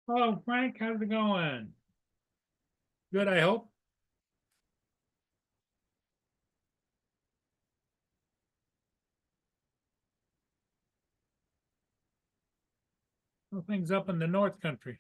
Hello, Frank. How's it going? Good, I hope. How are things up in the North Country?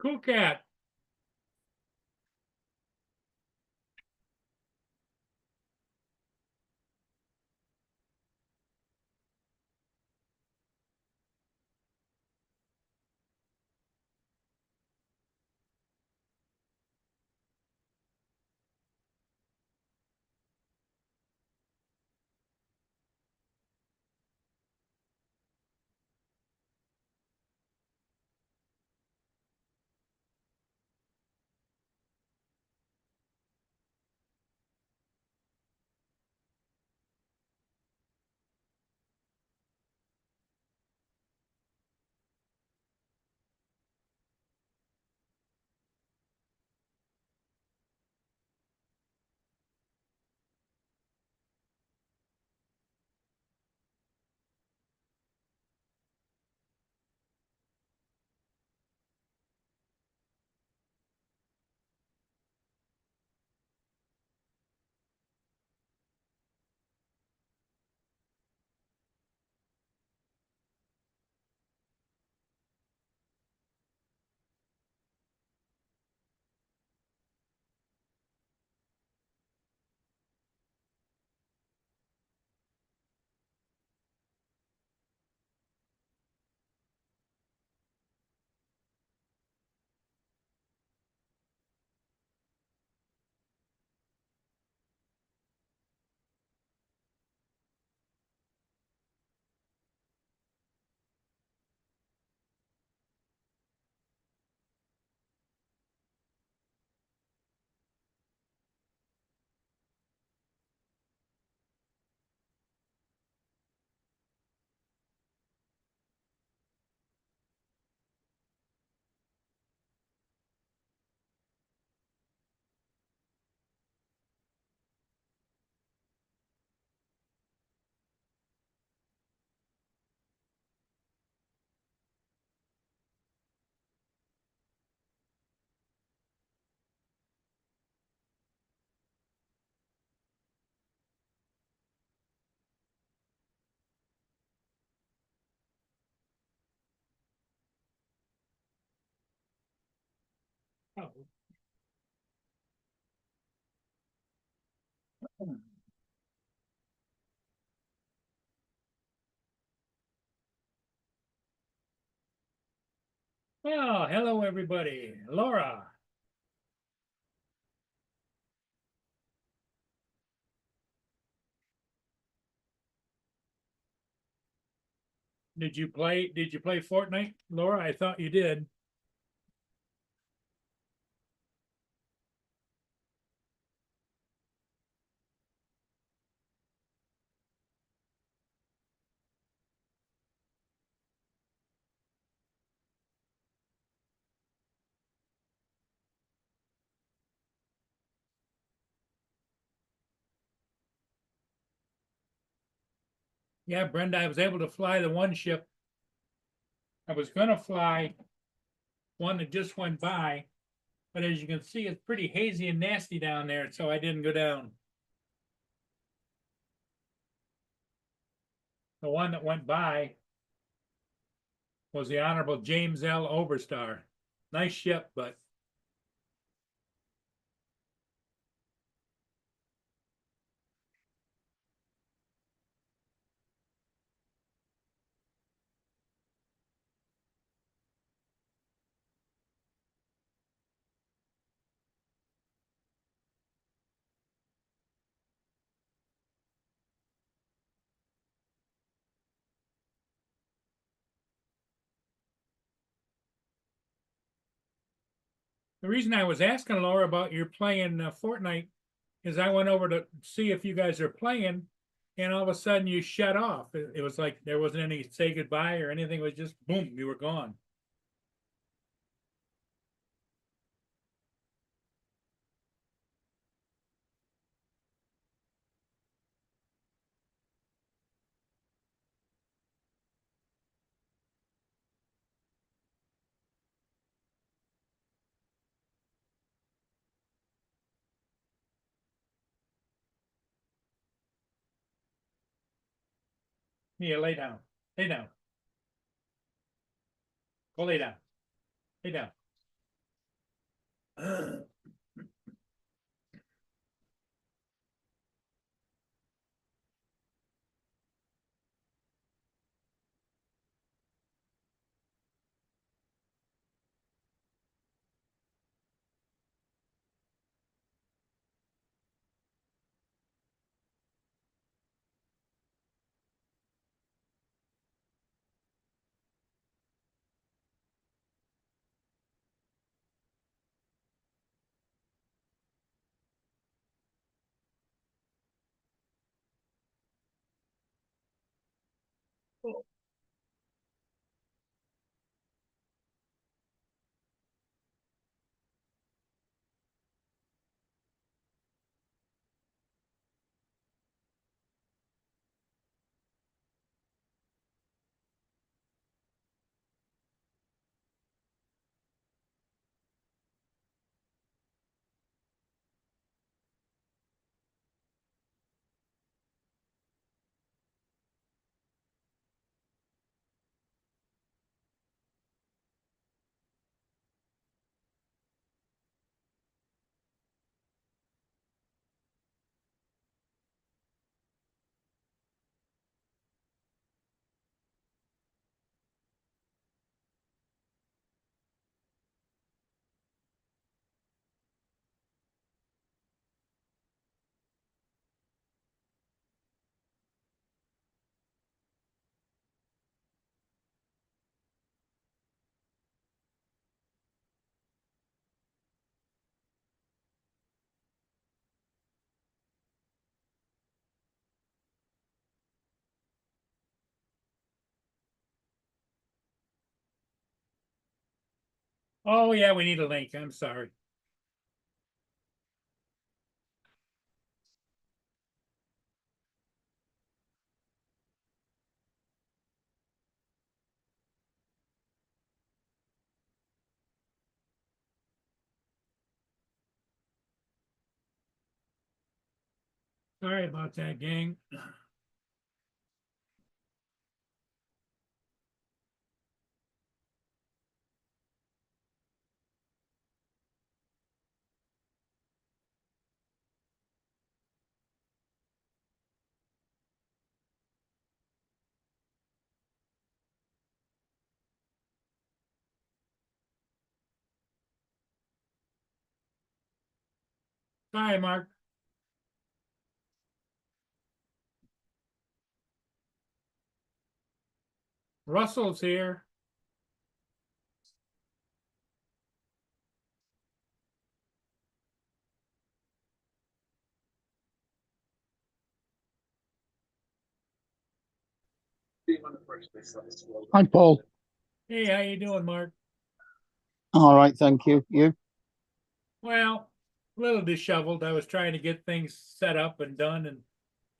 Cool cat. Oh, well, hello, everybody. Laura, did you play Fortnite? Laura, I thought you did. Yeah, Brenda, I was able to fly the one ship. I was gonna fly one that just went by, but as you can see, it's pretty hazy and nasty down there, so I didn't go down. The one that went by was the Honorable James L. Oberstar. Nice ship, but the reason I was asking Laura about your playing Fortnite is I went over to see if you guys are playing, and all of a sudden you shut off. It was like there wasn't any say goodbye or anything. It was just boom, you were gone. Here, lay down. Lay down. Go lay down. Lay down. Oh yeah, we need a link. I'm sorry. Sorry about that, gang. Sorry, Mark. Russell's here. Hi, Paul. Hey, how you doing, Mark? All right, thank you. You? Well, a little disheveled. I was trying to get things set up and done, and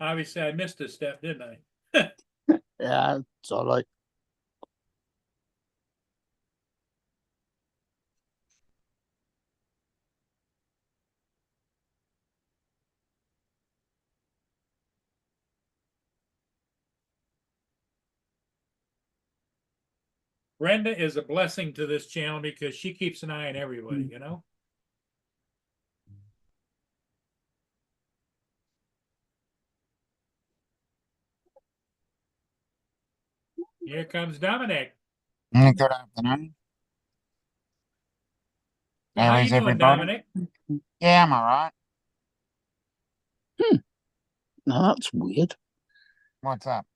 obviously I missed a step, didn't I? Yeah, it's all right. Brenda is a blessing to this channel because she keeps an eye on everybody, you know? Here comes Dominic. Good afternoon. So How how you is doing, everybody? Dominic? Yeah, I'm all right. Now that's weird. What's up?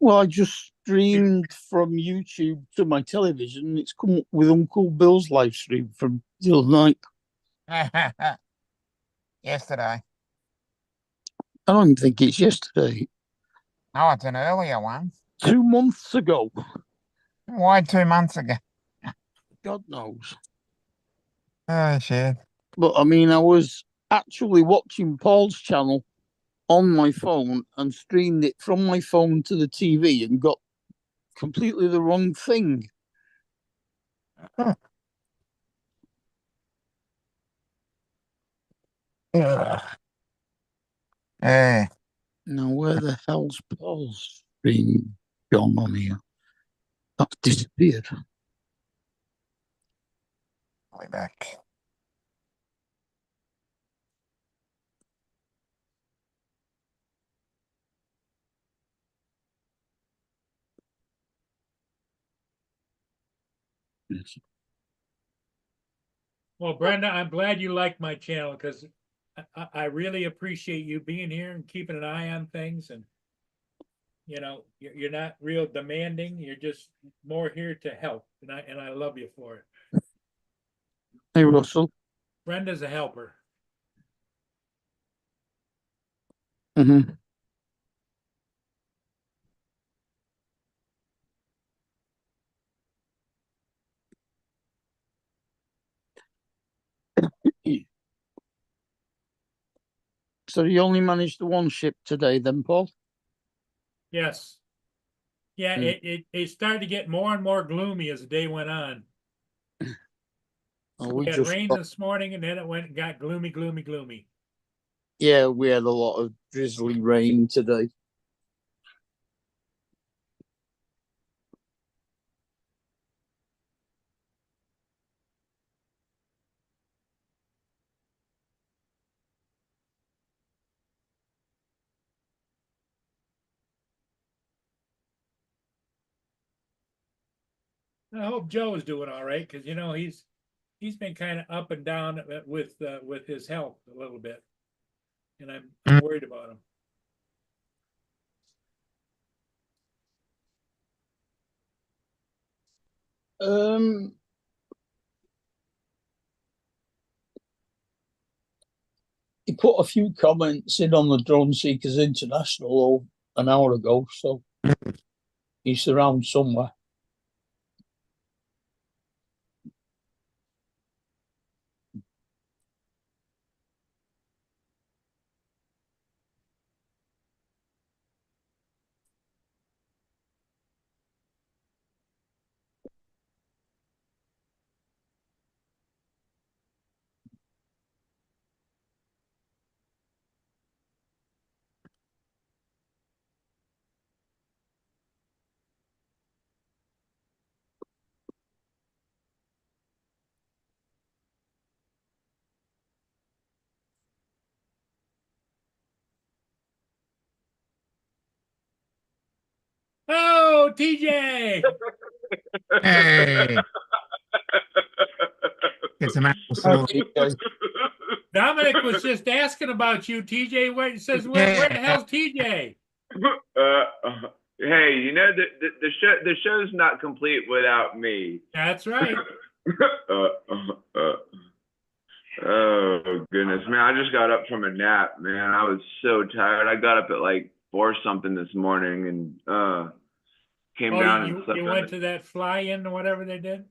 Well, I just streamed from YouTube to my television, and it's come up with Uncle Bill's live stream from the other night. Yesterday. I don't even think it's yesterday. Oh, it's an earlier one. 2 months ago. Why 2 months ago? God knows. Oh, shit. But I mean, I was actually watching Paul's channel on my phone and streamed it from my phone to the TV and got completely the wrong thing. Ugh. Eh, Now, where the hell's Paul's stream gone on here? That's disappeared. way back. Well, Brenda, I'm glad you like my channel because I really appreciate you being here and keeping an eye on things. And, you know, you're not real demanding. You're just more here to help. And I love you for it. Hey, Russell. Brenda's a helper. Mm-hmm. So you only managed the one ship today, then, Paul? Yes. Yeah, it started to get more and more gloomy as the day went on. Oh, We had rain this morning and then it got gloomy, gloomy, gloomy. Yeah, we had a lot of drizzly rain today. I hope Joe is doing all right because you know he's been kind of up and down with his health a little bit, and I'm worried about him. He put a few comments in on the Drone Seekers International an hour ago, so he's around somewhere. Oh, TJ! Hey, get some apple sauce. Dominic was just asking about you, TJ. Where it says where the Yeah. hell's TJ? Hey, you know the show's not complete without me. That's right. Oh goodness, man! I just got up from a nap, man. I was so tired. I got up at like 4 something this morning and came down and slept. You went to that fly-in or whatever they did?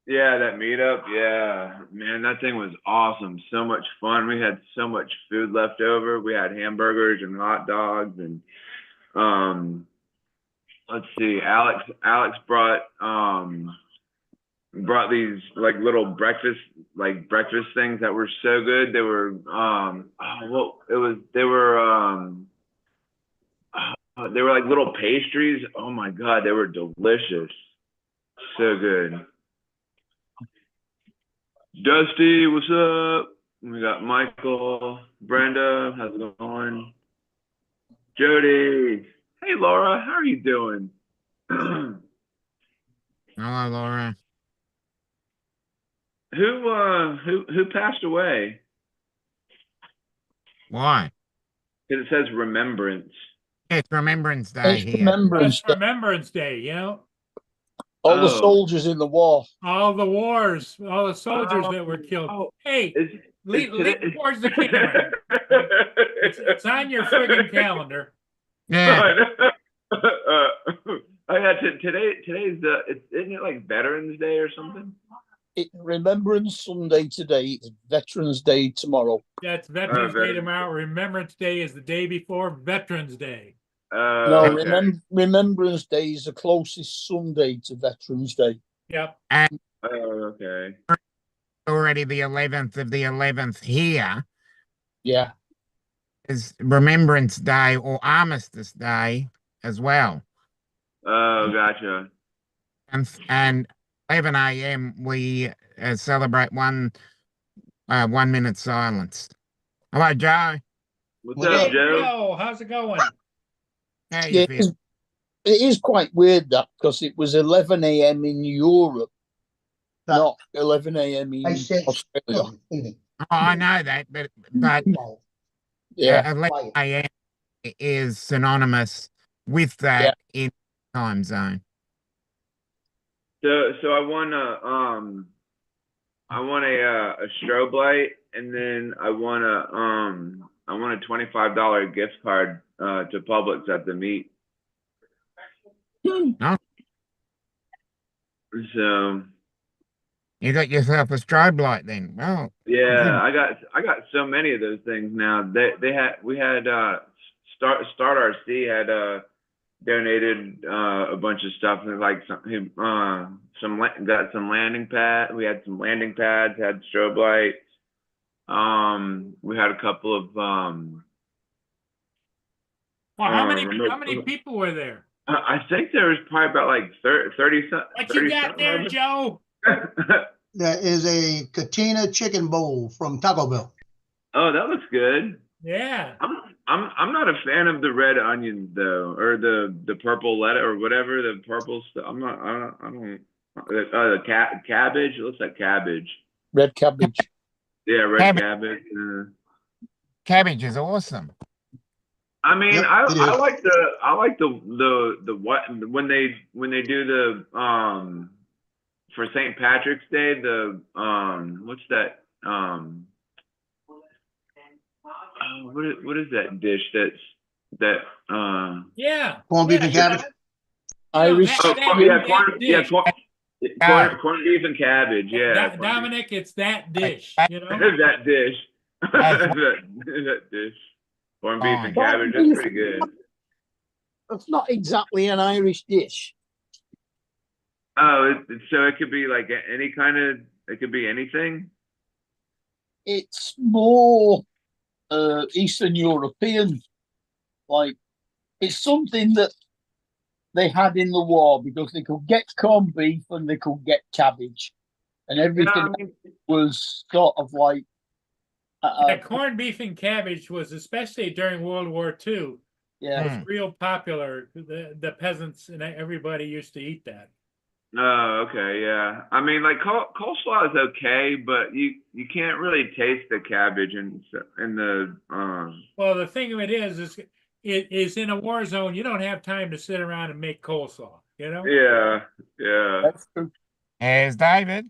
Yeah, that meetup. Yeah, man, that thing was awesome. So much fun. We had so much food left over. We had hamburgers and hot dogs and let's see. Alex brought these like little breakfast things that were so good. They were they were like little pastries. Oh my god, they were delicious. So good. Dusty, what's up? We got Michael, Brenda, how's it going? Jody. Hey Laura, how are you doing? Hello, Laura. Who passed away? Why? Because it says remembrance. It's Remembrance Day It's here. Remembrance That's Day. Remembrance Day, you know? All the Oh. soldiers in the war. All the wars, all the soldiers that were killed. Oh, Hey, is lean towards the camera. It's on your friggin' calendar. Yeah. Oh yeah, today's isn't it like Veterans Day or something? Remembrance Sunday today. It's Veterans Day tomorrow. That's Veterans Day Veterans tomorrow. Remembrance Day is the day before Veterans Day. No, Okay. Remembrance Day is the closest Sunday to Veterans Day. Yep. Oh, okay. Already the 11th of the 11th here Yeah. is Remembrance Day or Armistice Day as well. Oh, gotcha. And 11 a.m. we celebrate 1 minute silence. Hello, Joe. What's What up, up, Joe? Yo, how's it going? How you Yeah, feel? it is quite weird that because it was 11 a.m. in Europe, not 11 a.m. in I said, Australia. Oh, I know that, but no, Yeah. 11 quiet. a.m. is synonymous with that in time zone. So I won a strobe light, and then I won a $25 gift card to Publix at the meet. No? So You got yourself a strobe light then. Well, yeah, I got so many of those things now. We had Start RC had donated a bunch of stuff, and like got some landing pad. We had some landing pads, had strobe lights. We had a couple of Well, how remote- many people were there? I think there was probably about like 30 something. What you got there, Joe? There is a Katina chicken bowl from Taco Bell. Oh, that looks good. Yeah. I'm not a fan of the red onions though, or the purple lettuce or whatever the purple stuff. I don't. The cabbage. It looks like cabbage. Red cabbage. Yeah, red Cabbage. cabbage. cabbage is awesome. I mean, Yep, I it is. like the what when they do the for St. Patrick's Day the what's that what is that dish that Yeah. Corned beef and Yeah, cabbage. Irish. that- corned beef and cabbage, yeah. Dominic, it's that dish, you know? That dish. that dish. Corned beef and cabbage, that's pretty good. It's not exactly an Irish dish. Oh, so it could be like any kind of, it could be anything? It's more Eastern European. Like, it's something that they had in the war because they could get corned beef and they could get cabbage, and everything was sort of like. Corned beef and cabbage was, especially during World War II, Yeah, was real popular. The peasants and everybody used to eat that. Oh, okay, yeah. I mean, like coleslaw is okay, but you can't really taste the cabbage in the Well, the thing of it is it is in a war zone. You don't have time to sit around and make coleslaw, you know? yeah. that's true. There's David.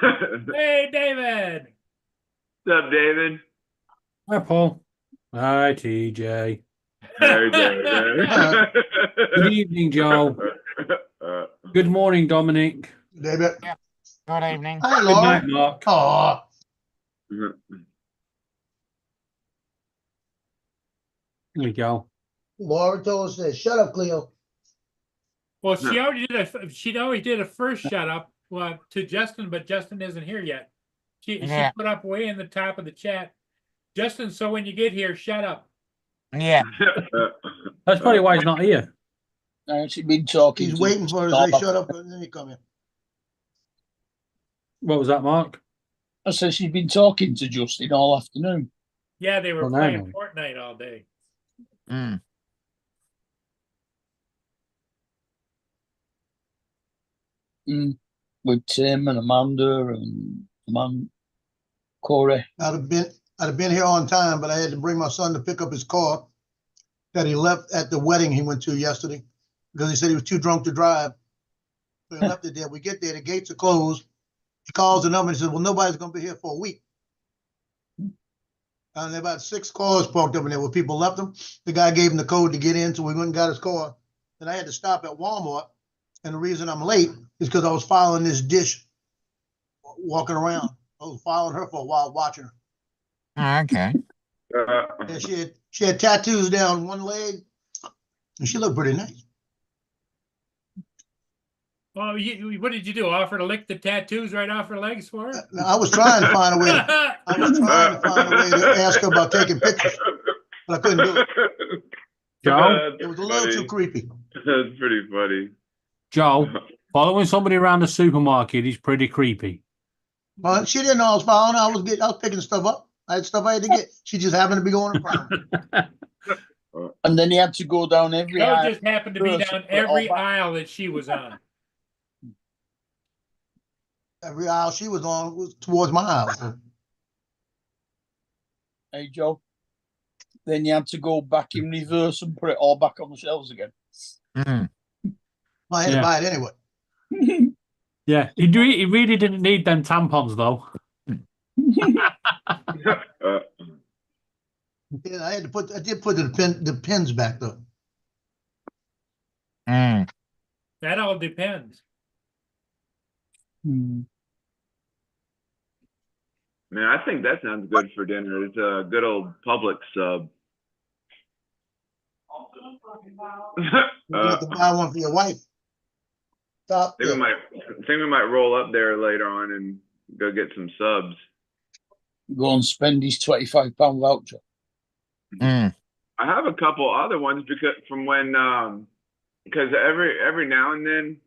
Hey, David. What's up, David? Hi, Paul. Hi, TJ. There you go. Good evening, Joe. Good morning, Dominic. David. Good evening. Hi, Good Laura. night, Mark. Aw. There we go. Laura told us to shut up, Cleo. Well, she already did a first shut up to Justin, but Justin isn't here yet. She put up way in the top of the chat, Justin. So when you get here, shut up. Yeah. That's probably why he's not here. She's been talking. He's to waiting for us to say shut up and then he come in. What was that, Mark? I said she's been talking to Justin all afternoon. Yeah, they were Oh, no, playing no. Fortnite all day. Mm. With Tim and Amanda and Corey. I'd have been here on time, but I had to bring my son to pick up his car that he left at the wedding he went to yesterday because he said he was too drunk to drive. So he left it there. We get there, the gates are closed. She calls the number and says, well, nobody's gonna be here for a week. And about 6 cars parked up in there where people left them. The guy gave him the code to get in, so we went and got his car. Then I had to stop at Walmart. And the reason I'm late is because I was following this dish walking around. I was following her for a while, watching her. Oh, okay. And she had tattoos down one leg, and she looked pretty nice. Oh, what did you do? Offer to lick the tattoos right off her legs for her? Now, I was trying to find a way. To ask her about taking pictures, but I couldn't do it. Joe? It was a little too creepy. That's pretty funny. Joe, following somebody around the supermarket is pretty creepy. Well, she didn't know I was following her. I was picking stuff up. I had stuff I had to get. She just happened to be going in front of me. And then he had to go down every Joe aisle. just happened to be down every aisle that she was on. Every aisle she was on was towards my aisle. Hey, Joe. Then you had to go back in reverse and put it all back on the shelves again. Mm. I had to buy it anyway. Yeah, he really didn't need them tampons though. Yeah, I did put the pins back though. Mm. That all depends. Man, I think that sounds good for dinner. It's a good old Publix sub. You have to buy one for your wife. Stop. I think we might roll up there later on and go get some subs. Go and spend his £25 voucher. Mm. I have a couple other ones because every now and then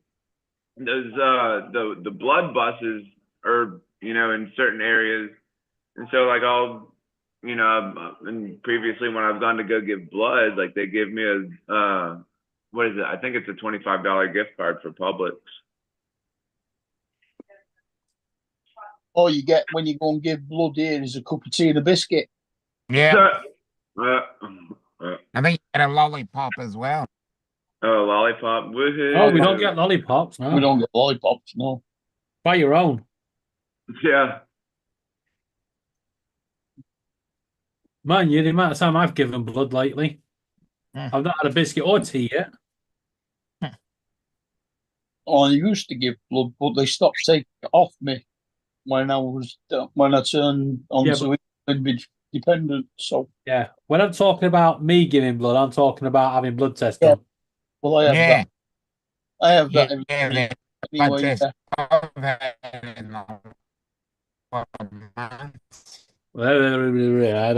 there's the blood buses are in certain areas, and so like and previously when I've gone to go give blood, like they give me a what is it? I think it's a $25 gift card for Publix. All you get when you go and give blood here is a cup of tea and a biscuit. Yeah. I think you get a lollipop as well. Oh, lollipop. Woohoo. Oh, we don't get lollipops, no. We don't get lollipops, no. Buy your own. Yeah. Man, the amount of time I've given blood lately. I've not had a biscuit or tea yet. I used to give blood, but they stopped taking it off me when I turned onto dependent. So yeah, when I'm talking about me giving blood, I'm talking about having blood tests done. Well, I have that. I have that. Anyway, Yeah,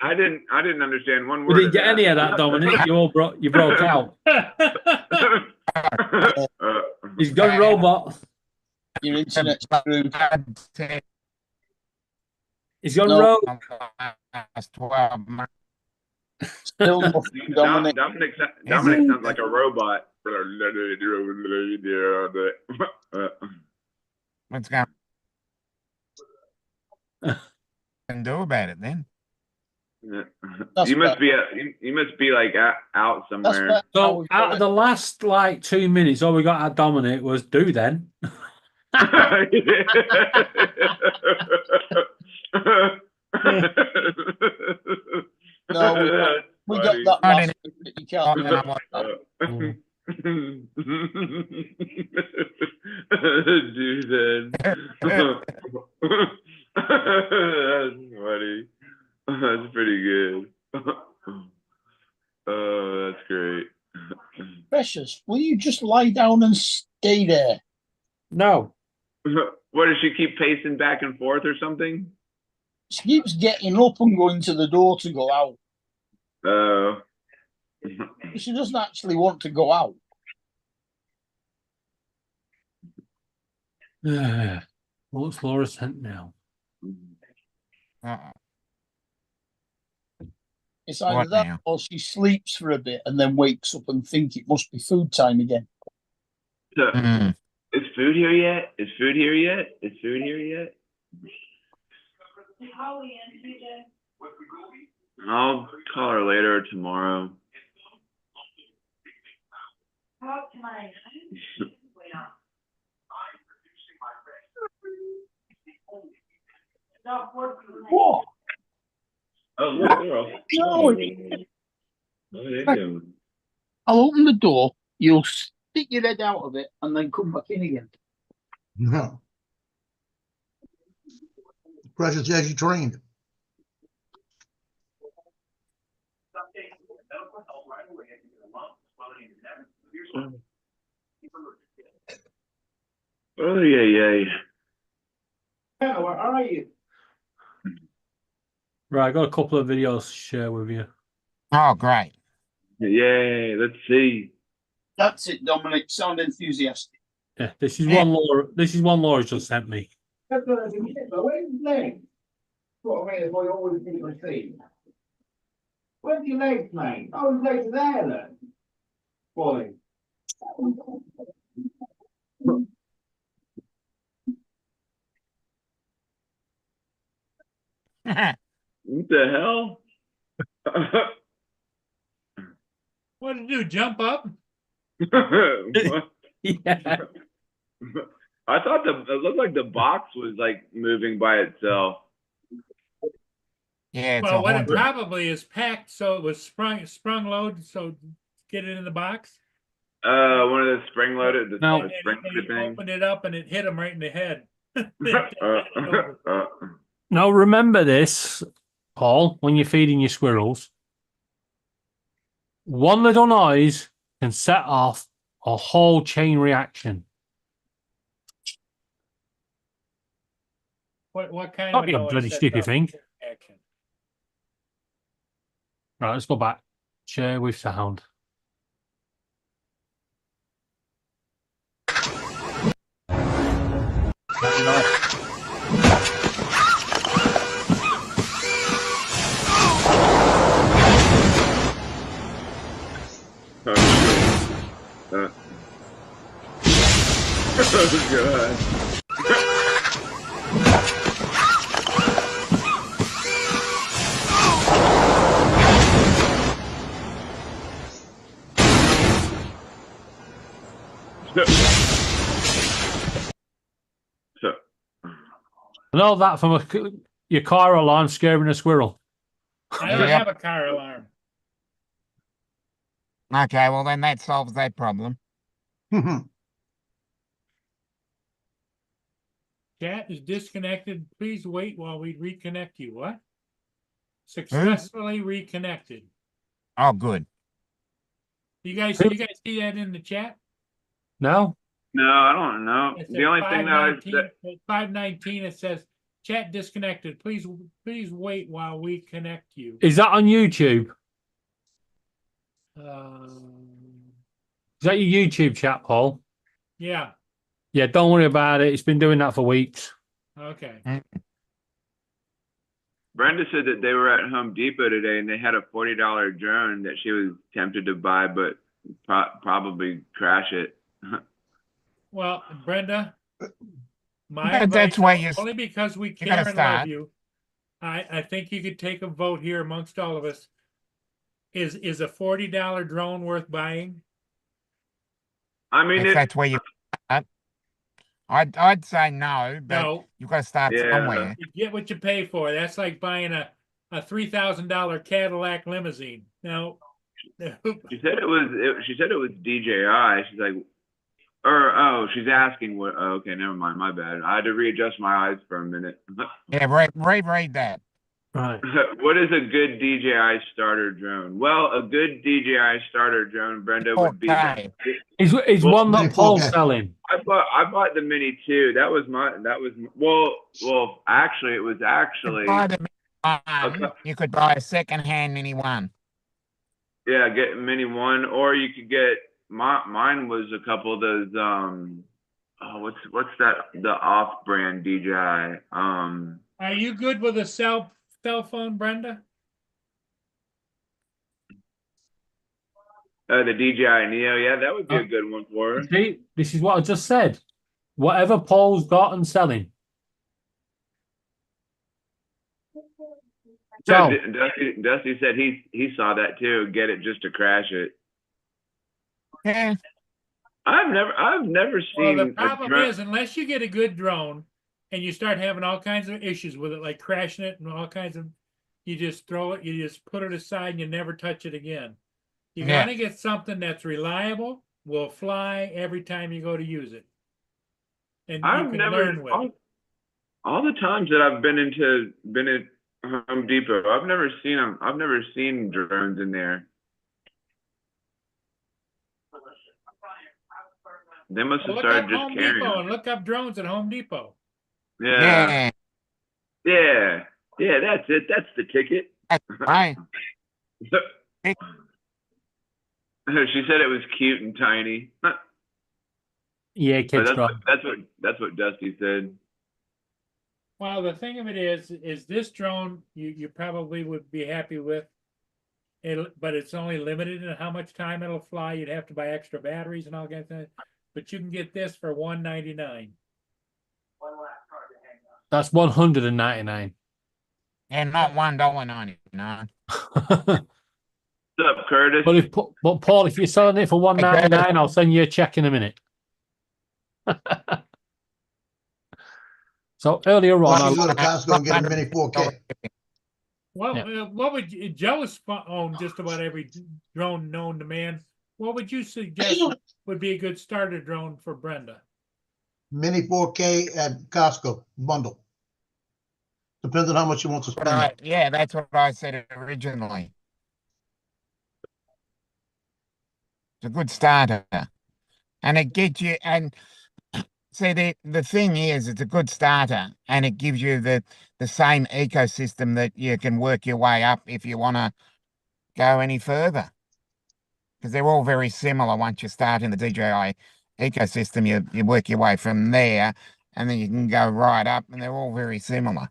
I didn't understand one word. We didn't get any of that, Dominic. You broke out. He's gone robot. Your internet's screwed. He's gone robot. Still nothing, Dominic. Dominic sounds like a robot. What's going to do about it then? You must be like out somewhere. So out of the last 2 minutes, all we got at Dominic was do then. No, we got that last bit. You can't remember. Do then. That's funny. That's pretty good. Oh, that's great. Precious, will you just lie down and stay there? No. What, does she keep pacing back and forth or something? She keeps getting up and going to the door to go out. Oh. She doesn't actually want to go out. What's Laura sent now? It's either What that now? or she sleeps for a bit and then wakes up and thinks it must be food time again. Mm. Is food here yet? Is food here yet? Is food here yet? I'll call her later or tomorrow. What? Oh, look, they're all. No, What are they doing? I'll open the door. You'll stick your head out of it and then come back in again. No. Precious as you trained. Oh, yeah. Where are you? Right, I got a couple of videos to share with you. Oh, great. Yay, let's see. That's it, Dominic. Sound enthusiastic. Yeah, this is one Laura. This is one Laura just sent me. Where's his leg? What I mean is, I always think I see. Where's your legs, mate? Oh, his legs are there then. Boy. What the hell? What did you do? Jump up? What? Yeah. I thought it looked like the box was like moving by itself. Yeah, it's Well, a what it haunted. probably is packed, so it was sprung load, so get it in the box. One of the spring loaded, the No. spring And loaded he thing. opened it up and it hit him right in the head. Now remember this, Paul, when you're feeding your squirrels. One little noise can set off a whole chain reaction. What kind Not of you noise bloody sets stupid off thing. action? Right, let's go back. Share with sound. Oh, God. So, I know that from your car alarm scaring a squirrel. I don't Yep. have a car alarm. Okay, well, then that solves that problem. Chat is disconnected. Please wait while we reconnect you. What? Successfully reconnected. Oh, good. You guys see that in the chat? No? no, I don't know. It's The only thing that I 519, it says chat disconnected. Please wait while we connect you. Is that on YouTube? Is that your YouTube chat, Paul? Yeah. Yeah, don't worry about it. It's been doing that for weeks. Okay. Brenda said that they were at Home Depot today and they had a $40 drone that she was tempted to buy, but probably crash it. Well, Brenda, my But advice, that's why you only because we gotta care and love start. you, I think you could take a vote here amongst all of us. Is a $40 drone worth buying? I mean, If that's where you I'd say no, but No. you've got to start Yeah. somewhere. You get what you pay for. That's like buying a $3,000 Cadillac limousine. No. she said it was DJI. She's like, she's asking what. Oh, okay, never mind. My bad. I had to readjust my eyes for a minute. Yeah, reread that. Right. What is a good DJI starter drone? Well, a good DJI starter drone, Brenda, would be. 4K. Is Well, one that Paul's okay. selling? I bought the Mini 2. Well, actually, it was actually. Buy the Mini 1, you could buy a second-hand Mini 1. Yeah, get Mini 1, or you could get mine was a couple of those what's that, the off-brand DJI. Are you good with a cell phone, Brenda? The DJI Neo, yeah, that would be a good one for her. See, this is what I just said. Whatever Paul's got and selling. Yeah, So, Dusty said he saw that too. Get it just to crash it. Yeah, I've never Well, seen the a problem drone. is, unless you get a good drone and you start having all kinds of issues with it, like crashing it and all kinds of, you just throw it, you just put it aside and you never touch it again. You Yeah. gotta get something that's reliable, will fly every time you go to use it. And you I've can never learn with it. all the times that I've been at Home Depot, I've never seen them. I've never seen drones in there. They must have Look started up just Home carrying Depot them. and look up drones at Home Depot. Yeah, Yeah, yeah, yeah. That's it. That's the ticket. that's right. She said it was cute and tiny. Yeah, But kids that's drone. that's what Dusty said. Well, the thing of it is this drone you probably would be happy with. But it's only limited in how much time it'll fly. You'd have to buy extra batteries and all kinds of things. But you can get this for $199. That's 199. And not $1.99. What's up, Curtis? But Paul, if you're selling it for 199, I'll send you a check in a minute. So earlier Why on, don't you I, go to Costco and get a mini 4K? Well, Yeah. what would Joe's own just about every drone known to man? What would you suggest would be a good starter drone for Brenda? Mini 4K at Costco bundle. Depends on how much you want to spend. Yeah, that's what I said originally. It's a good starter. And it gets you, and see, the thing is, it's a good starter, and it gives you the same ecosystem that you can work your way up if you want to go any further. Because they're all very similar. Once you start in the DJI ecosystem, you work your way from there, and then you can go right up, and they're all very similar.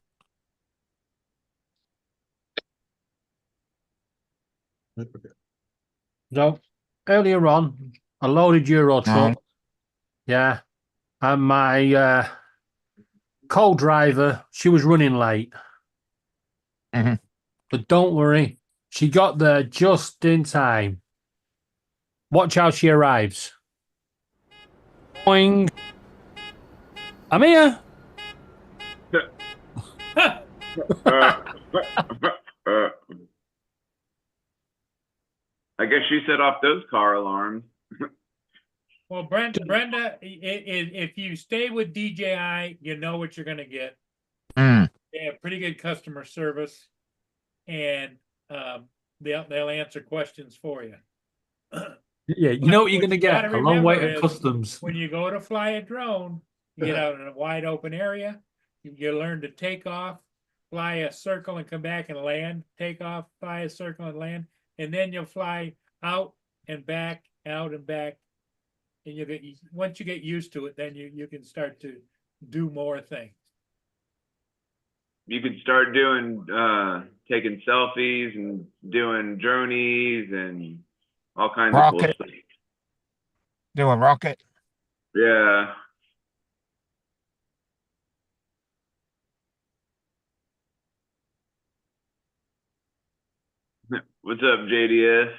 so earlier on, I loaded Euro truck. Yeah. And my co-driver, she was running late. Mhm. But don't worry, she got there just in time. Watch how she arrives. Boing. I'm here. I guess she set off those car alarms. Well, Brenda, if you stay with DJI, you know what you're going to get. Mm. They have pretty good customer service, and they'll answer questions for you. Yeah, you know what you're What going to you gotta get. A long way remember at is customs. When you go to fly a drone, you get out in a wide open area. You learn to take off, fly a circle, and come back and land. Take off, fly a circle, and land, and then you'll fly out and back, out and back. And once you get used to it, then you can start to do more things. You could start doing taking selfies and doing dronies and all kinds of cool Rocket. stuff. Do a rocket. Yeah. What's up, JDS?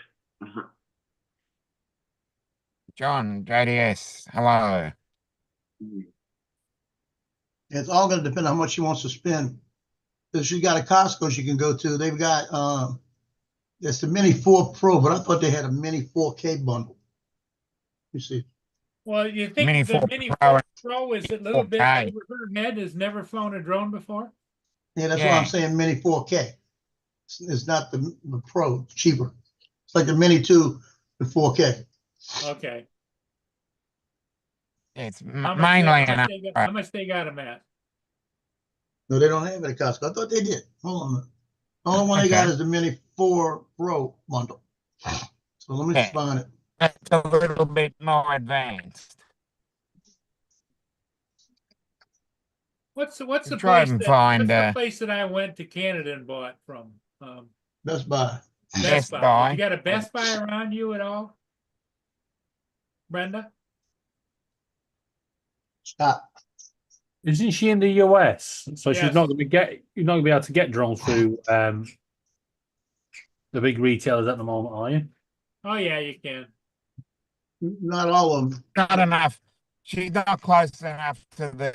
John, JDS, hello. It's all going to depend on how much she wants to spend. If she got a Costco she can go to, they've got it's the Mini 4 Pro, but I thought they had a Mini 4K bundle. You see, Well, you think Mini the 4 Mini Pro 4 Pro is a little bit 4K. over her head, has never flown a drone before? yeah, that's what Yeah. I'm saying. Mini 4K. It's not the Pro. It's cheaper. It's like the Mini 2 with 4K. Okay. It's How much mainly how an much they got- how much they got them at? No, they don't have it at Costco. I thought they did. Hold on a minute. The only one they got Okay. is the Mini 4 Pro bundle. So let me Okay. find it. That's a little bit more advanced. What's the Try place and that find, what's the place that I went to Canada and bought from? Best Buy. Best Best Buy. Buy. You got a Best Buy around you at all, Brenda? Stop. Isn't she in the US? So she's Yes. not going to you're not going to be able to get drones through the big retailers at the moment, are you? Oh yeah, you can. Not all of them. Not enough. she's not close enough to the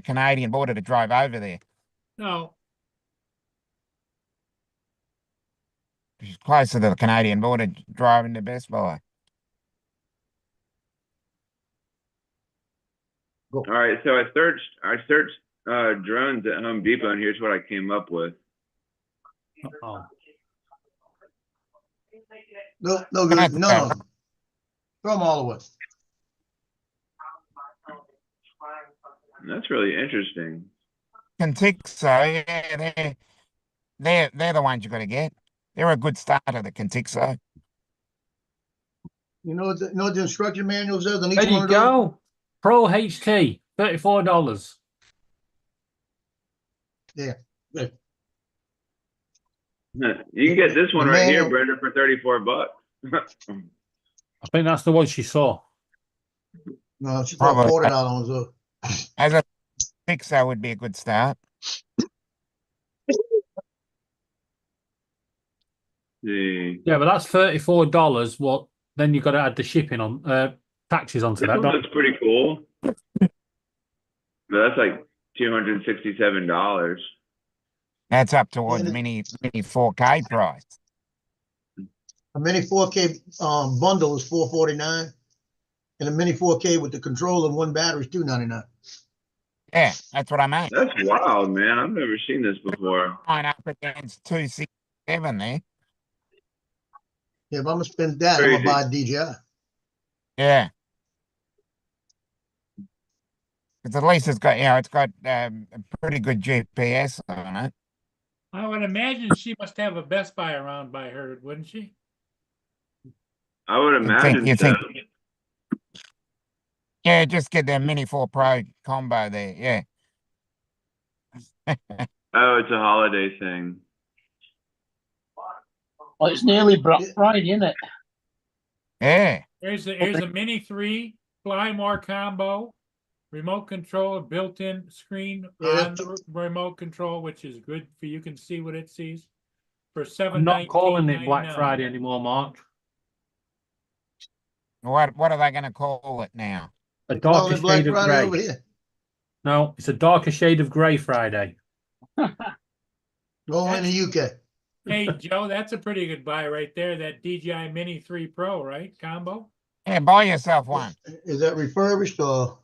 Canadian border to drive over there. No, She's closer to the Canadian border driving to Best Buy. All right, so I searched drones at Home Depot, and here's what I came up with. Oh. No, no good. That's None bad. of them. Throw them all away. That's really interesting. Contixo, yeah, they're the ones you got to get. They're a good starter, the Contixo. You know what the instruction manual says on each There one you of those? go. Pro HT, $34. Yeah. Yeah. You can get this one The right here, manual- Brenda, for $34. I think that's the one she saw. No, she throw Probably. $40 on those. As a Contixo would be a good start. See. Yeah, but that's $34. What? Then you got to add the shipping on, taxes onto This that. one don't- looks pretty cool. But that's like $267. That's up towards And- mini 4K price. A mini 4K bundle is $449, and a mini 4K with the controller and one battery is $299. Yeah, that's what I mean. That's wild, man. I've never seen this before. Line up against 267 there. Yeah, if I'm gonna spend that, I'm Crazy. gonna buy a DJI. Yeah. Because at least it's got, it's got a pretty good GPS on it. I would imagine she must have a Best Buy around by her, wouldn't she? I would imagine you so. think- Yeah, just get the Mini 4 Pro combo there. Yeah. Oh, it's a holiday thing. Well, it's nearly Black Friday, isn't it? Yeah. Here's a Mini 3 Fly More combo, remote control, built-in screen Yeah, on the remote control, which is good for you can see what it sees. For I'm not calling it Black $719.99. Friday anymore, Mark. What are they going to call it now? A Calling darker it Black shade of Friday over grey. here. No, it's a darker shade of grey Friday. Only in the UK. Hey, Joe, that's a pretty good buy right there. That DJI Mini 3 Pro, right? Combo? Yeah, buy yourself one. Is that refurbished or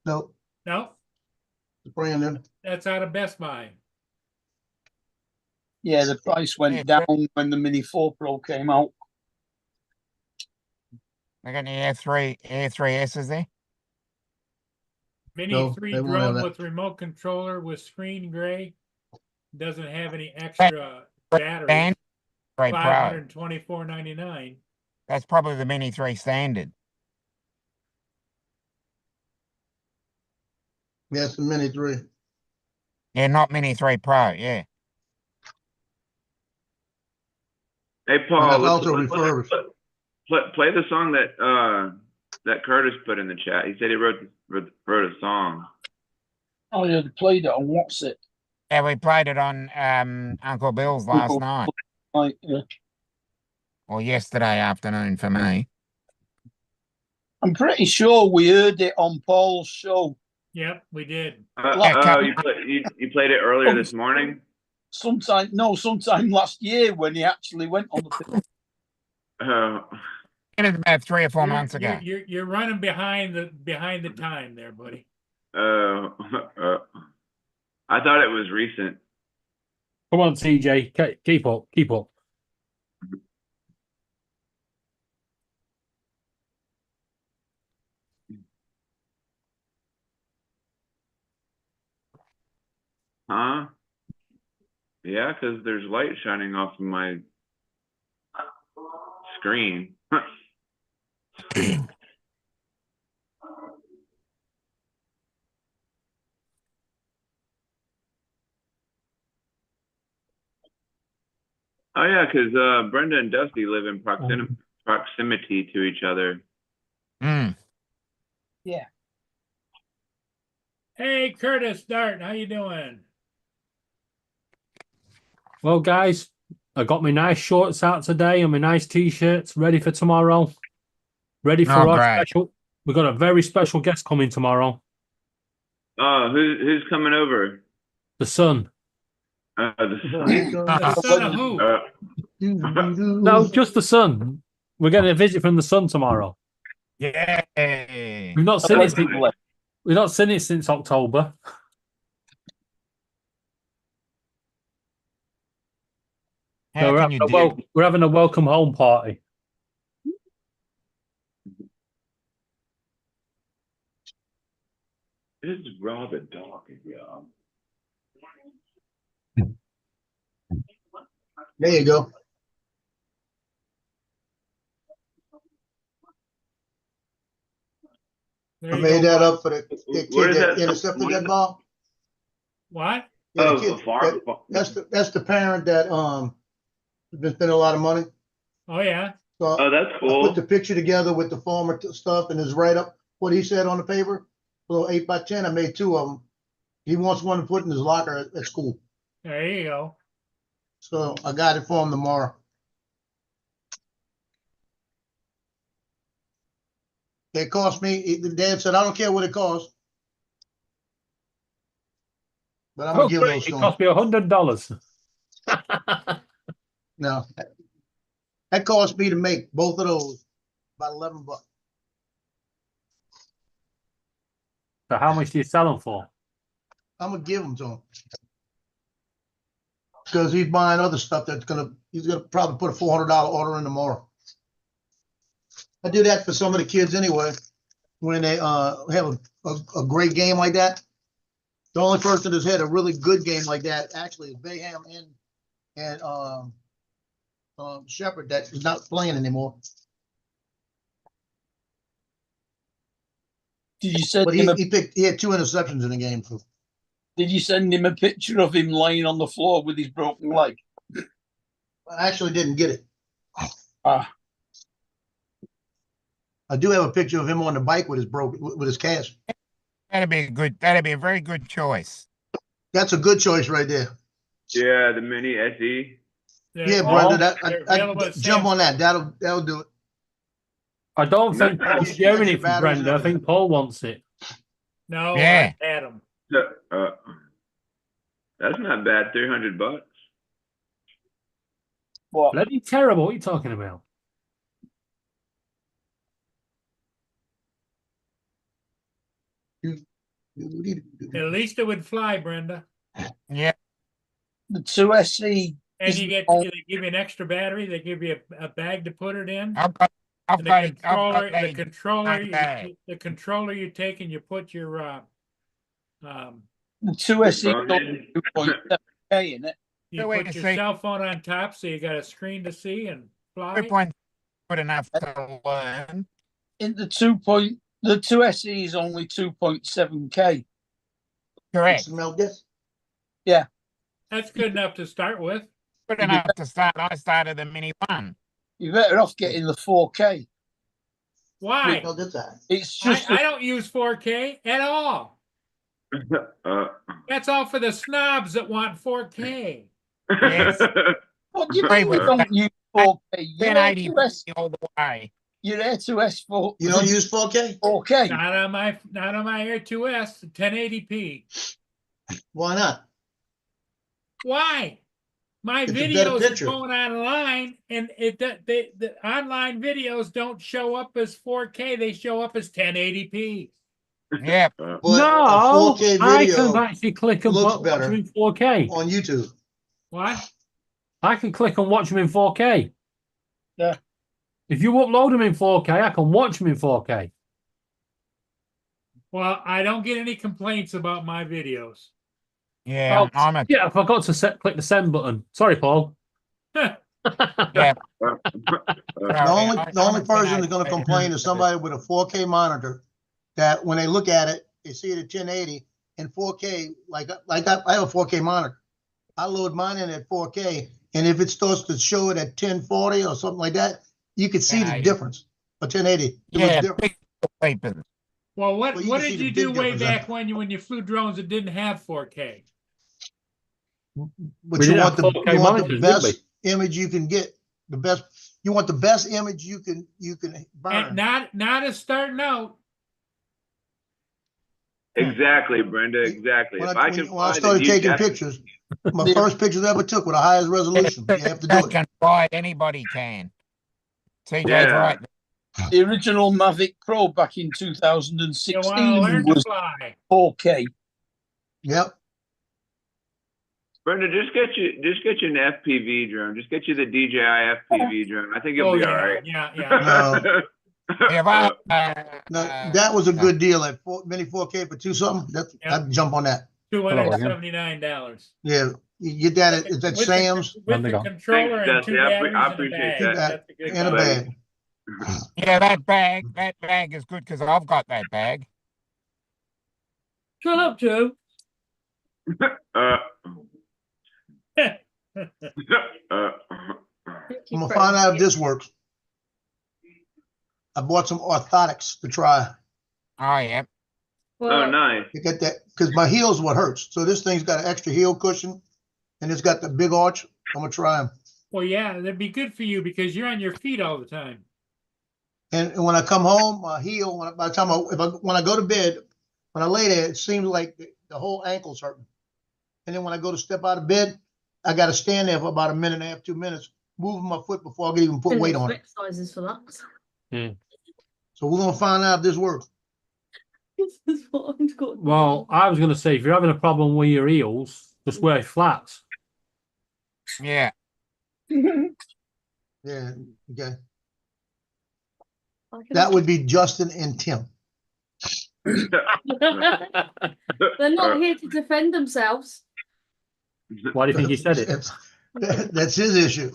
no? No, It's brand new. that's out of Best Buy. Yeah, the price went Yeah. down when the Mini 4 Pro came out. They got any Air 3S's there? Mini No, 3 they won't have drone that. with remote controller with screen gray. Doesn't have any extra battery. And 3 Pro. $524.99. That's probably the Mini 3 standard. Yeah, it's the Mini 3. Yeah, not Mini 3 Pro. Yeah. Hey, And Paul, that's let's- also let's- refurbished. play the song that Curtis put in the chat. He said he wrote a song. Oh, yeah, they played it on What's It? Yeah, we played it on Uncle Bill's last Uncle- night. Like, yeah. Or yesterday afternoon for me. I'm pretty sure we heard it on Paul's show Yep, we did. You played it earlier this morning? sometime last year when he actually went on the. It was about 3 or 4 You're- months ago. You're running behind the time there, buddy. I thought it was recent. Come on, TJ. Keep up. Keep up. Huh? Yeah, because there's light shining off of my screen. Oh yeah, because Brenda and Dusty live in proximity to each other. Mm. Hey, Curtis Dart, how you doing? Well, guys, I got my nice shorts out today and my nice t-shirts ready for tomorrow. Ready for Oh, our great. special? We've got a very special guest coming tomorrow. Who's coming over? The sun. The The son of who? No, just the sun. We're getting a visit from the sun tomorrow. Yeah. We've not seen it. Allegedly. We've not seen it since October. How So can you do? we're having a welcome home party. This is Robin talking, y'all. There you go. There I you made go, that Bob. up for the Where kid is that that? intercepted that ball. What? Yeah, the Oh, kid, the farm. that's the parent that has been spending a lot of money. Oh, yeah. So Oh, that's I cool. put the picture together with the former stuff and his write up. What he said on the paper, a little 8x10. I made 2 of them. He wants one to put in his locker at school. There you go. So I got it for him tomorrow. It cost me. The dad said, "I don't care what it costs, but I'm gonna give those It to him." cost me $100. No, that cost me to make both of those about $11. So how much do you sell them for? I'm gonna give them to him because he's buying other stuff he's gonna probably put a $400 order in tomorrow. I do that for some of the kids anyway. When they have a great game like that, the only person that's had a really good game like that actually is Bayham and Shepherd that is not playing anymore. Did you send But him? he had 2 interceptions in the game. So Did you send him a picture of him laying on the floor with his broken leg? I actually didn't get it. Ah, I do have a picture of him on the bike with his cast. That'd be a very good choice. That's a good choice right there. Yeah, the mini SE. Yeah, Well, Brenda, they're I available at jump on Sam's. that. That'll do it. I don't think No. Paul's sharing it for Brenda. I think Paul wants it. No, Yeah. I had him. That's not bad. $300. what? Bloody terrible. What are you talking about? At least it would fly, Brenda. Yeah. The 2SE. And Is you get all- they give you an extra battery. They give you a bag to put it in. I've got And the controller, bag. the controller you take and you put your The 2SE is Phone only 2.7K in it. you So wait put a your sec. cell phone on top, so you got a screen to see and fly. 2.7 good enough to learn. In the 2SE is only 2.7K. Correct. Smell this? That's good enough to start with. Good enough to start. I started the Mini 1. You're better off getting the 4K. Why? Smell this at? It's just I don't use 4K at all. That's all for the snobs that want 4K. Yes. what do you Wait, mean we wait, don't use 4K? You're 1080 all the way. Air 2S You don't use 4K? 4K. Not on my Air 2S 1080p. Why not? Why? My It's a better videos picture. are going online, and the online videos don't show up as 4K. They show up as 1080p. Yeah. But No, a 4K I video can actually click and looks watch better. them in 4K. on YouTube. What? I can click and watch them in 4K. Yeah. If you upload them in 4K, I can watch them in 4K. Well, I don't get any complaints about my videos. Yeah. I'm a Yeah, I forgot to click the send button. Sorry, Paul. yeah. The only I'm person a that's going to 1080. complain is somebody with a 4K monitor that when they look at it, they see it at 1080 and 4K. I have a 4K monitor. I load mine in at 4K, and if it starts to show it at 1040 or something like that, you could see the 1080. difference. A 1080. It looks Yeah. different. Big papers. Well, what Well, you what can see did the you big do way difference, back when you flew drones that didn't have 4K? But We you didn't want have 4K monitors, did the best image you can get The best, you want the best image you can And burn. not as starting out. Exactly, Brenda, exactly. When If I, I can when I fly, then started you taking definitely. pictures, my The- first pictures I ever took were the highest resolution. You have to do That it. can fly, anybody can. TJ's Yeah. right. The original Mavic Pro back in You want to 2016 learn to was fly. 4K. Yep. Brenda, just get you an FPV drone. Just get you the DJI FPV drone. I think you'll Oh, be all yeah, right. yeah. If I, No, that was a good deal at mini 4K for two something. That's, Yep. I'd jump on that. $279. Yeah, you get that at, is that With Sam's With the Thanks, controller and Dusty. two I batteries in a appreciate bag. that. That's a good in a combo. bag. yeah, that bag is good because I've got that bag. Shut up, Joe. uh, I'm gonna find out if this works. I bought some orthotics to try. Oh, yeah. oh, nice. You get that, because my heel is what hurts. So this thing's got an extra heel cushion and it's got the big arch. I'm gonna try them. Well, yeah, that'd be good for you because you're on your feet all the time. And when I come home, my heel, by the time when I go to bed, when I lay there, it seems like the whole ankle's hurting. And then when I go to step out of bed, I got to stand there for about a minute and a half, 2 minutes, moving my foot before I can even put weight on it. Exercises for that. So we're gonna find out if this works. This is what I'm got. Well, I was going to say, if you're having a problem with your heels, just wear flats. Yeah. Yeah. Okay. That would be Justin and Tim. They're not here to defend themselves. Why do you think he said it? That's his issue.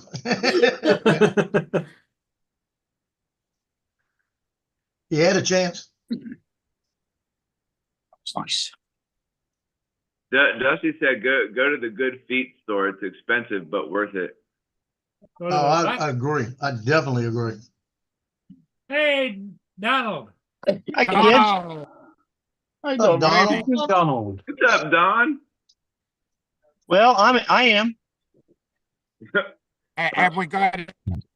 He had a chance. It's nice. Dusty said, "Go to the Good Feet store. It's expensive but worth it." Go Oh, to the what? I agree. I definitely agree. Hey, Donald. Hi, kids. Oh, I Oh, don't Donald. Who's Donald? What's up, Don? Well, I am. have we got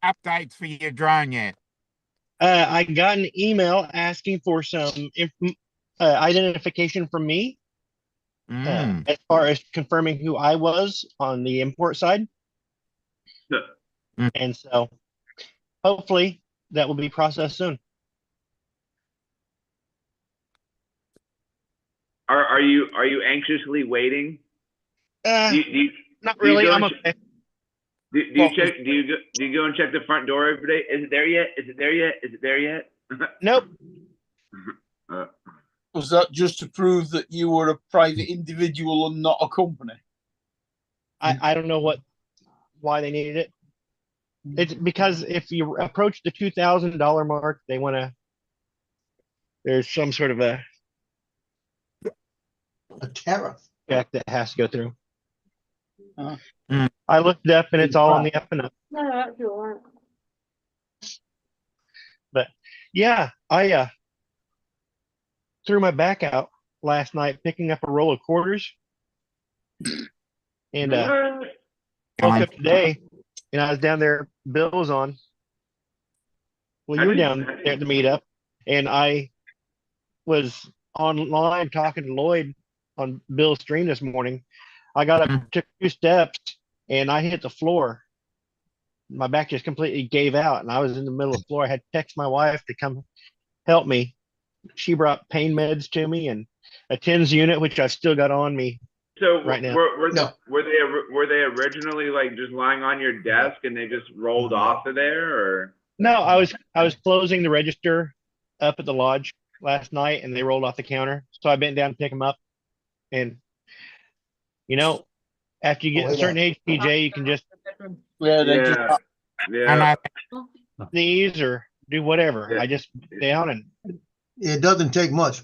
updates for your drone yet? I got an email asking for some identification from me Mm. as far as confirming who I was on the import side. Mm. And so hopefully that will be processed soon. Are you anxiously waiting? Do you Not do you really. go I'm and okay. do you go and check the front door every day? Is it there yet? Is it there yet? Is it there yet? Nope. Was that just to prove that you were a private individual and not a company? I don't know why they needed it. It's because if you approach the $2,000 mark, they want to. There's some sort of a tariff. check that has to go through. Mm. I looked it up and it's all on the up and up. No, that's all right. Yeah, I threw my back out last night picking up a roll of quarters. And woke up today and I was down there, Bill was on. Well, you were down there at the meetup, and I was online talking to Lloyd on Bill's stream this morning. I got up, took 2 steps, and I hit the floor. My back just completely gave out, and I was in the middle of the floor. I had to text my wife to come help me. She brought pain meds to me and a TENS unit, which I've still got on me. So Right now. were No. they originally like just lying on your desk and they just rolled off of there, or? No, I was closing the register up at the lodge last night, and they rolled off the counter. So I bent down to pick them up, and after you get a certain age, PJ, you can just Yeah, they just And Yeah. sneeze or do whatever. Yeah. I just down and It doesn't take much.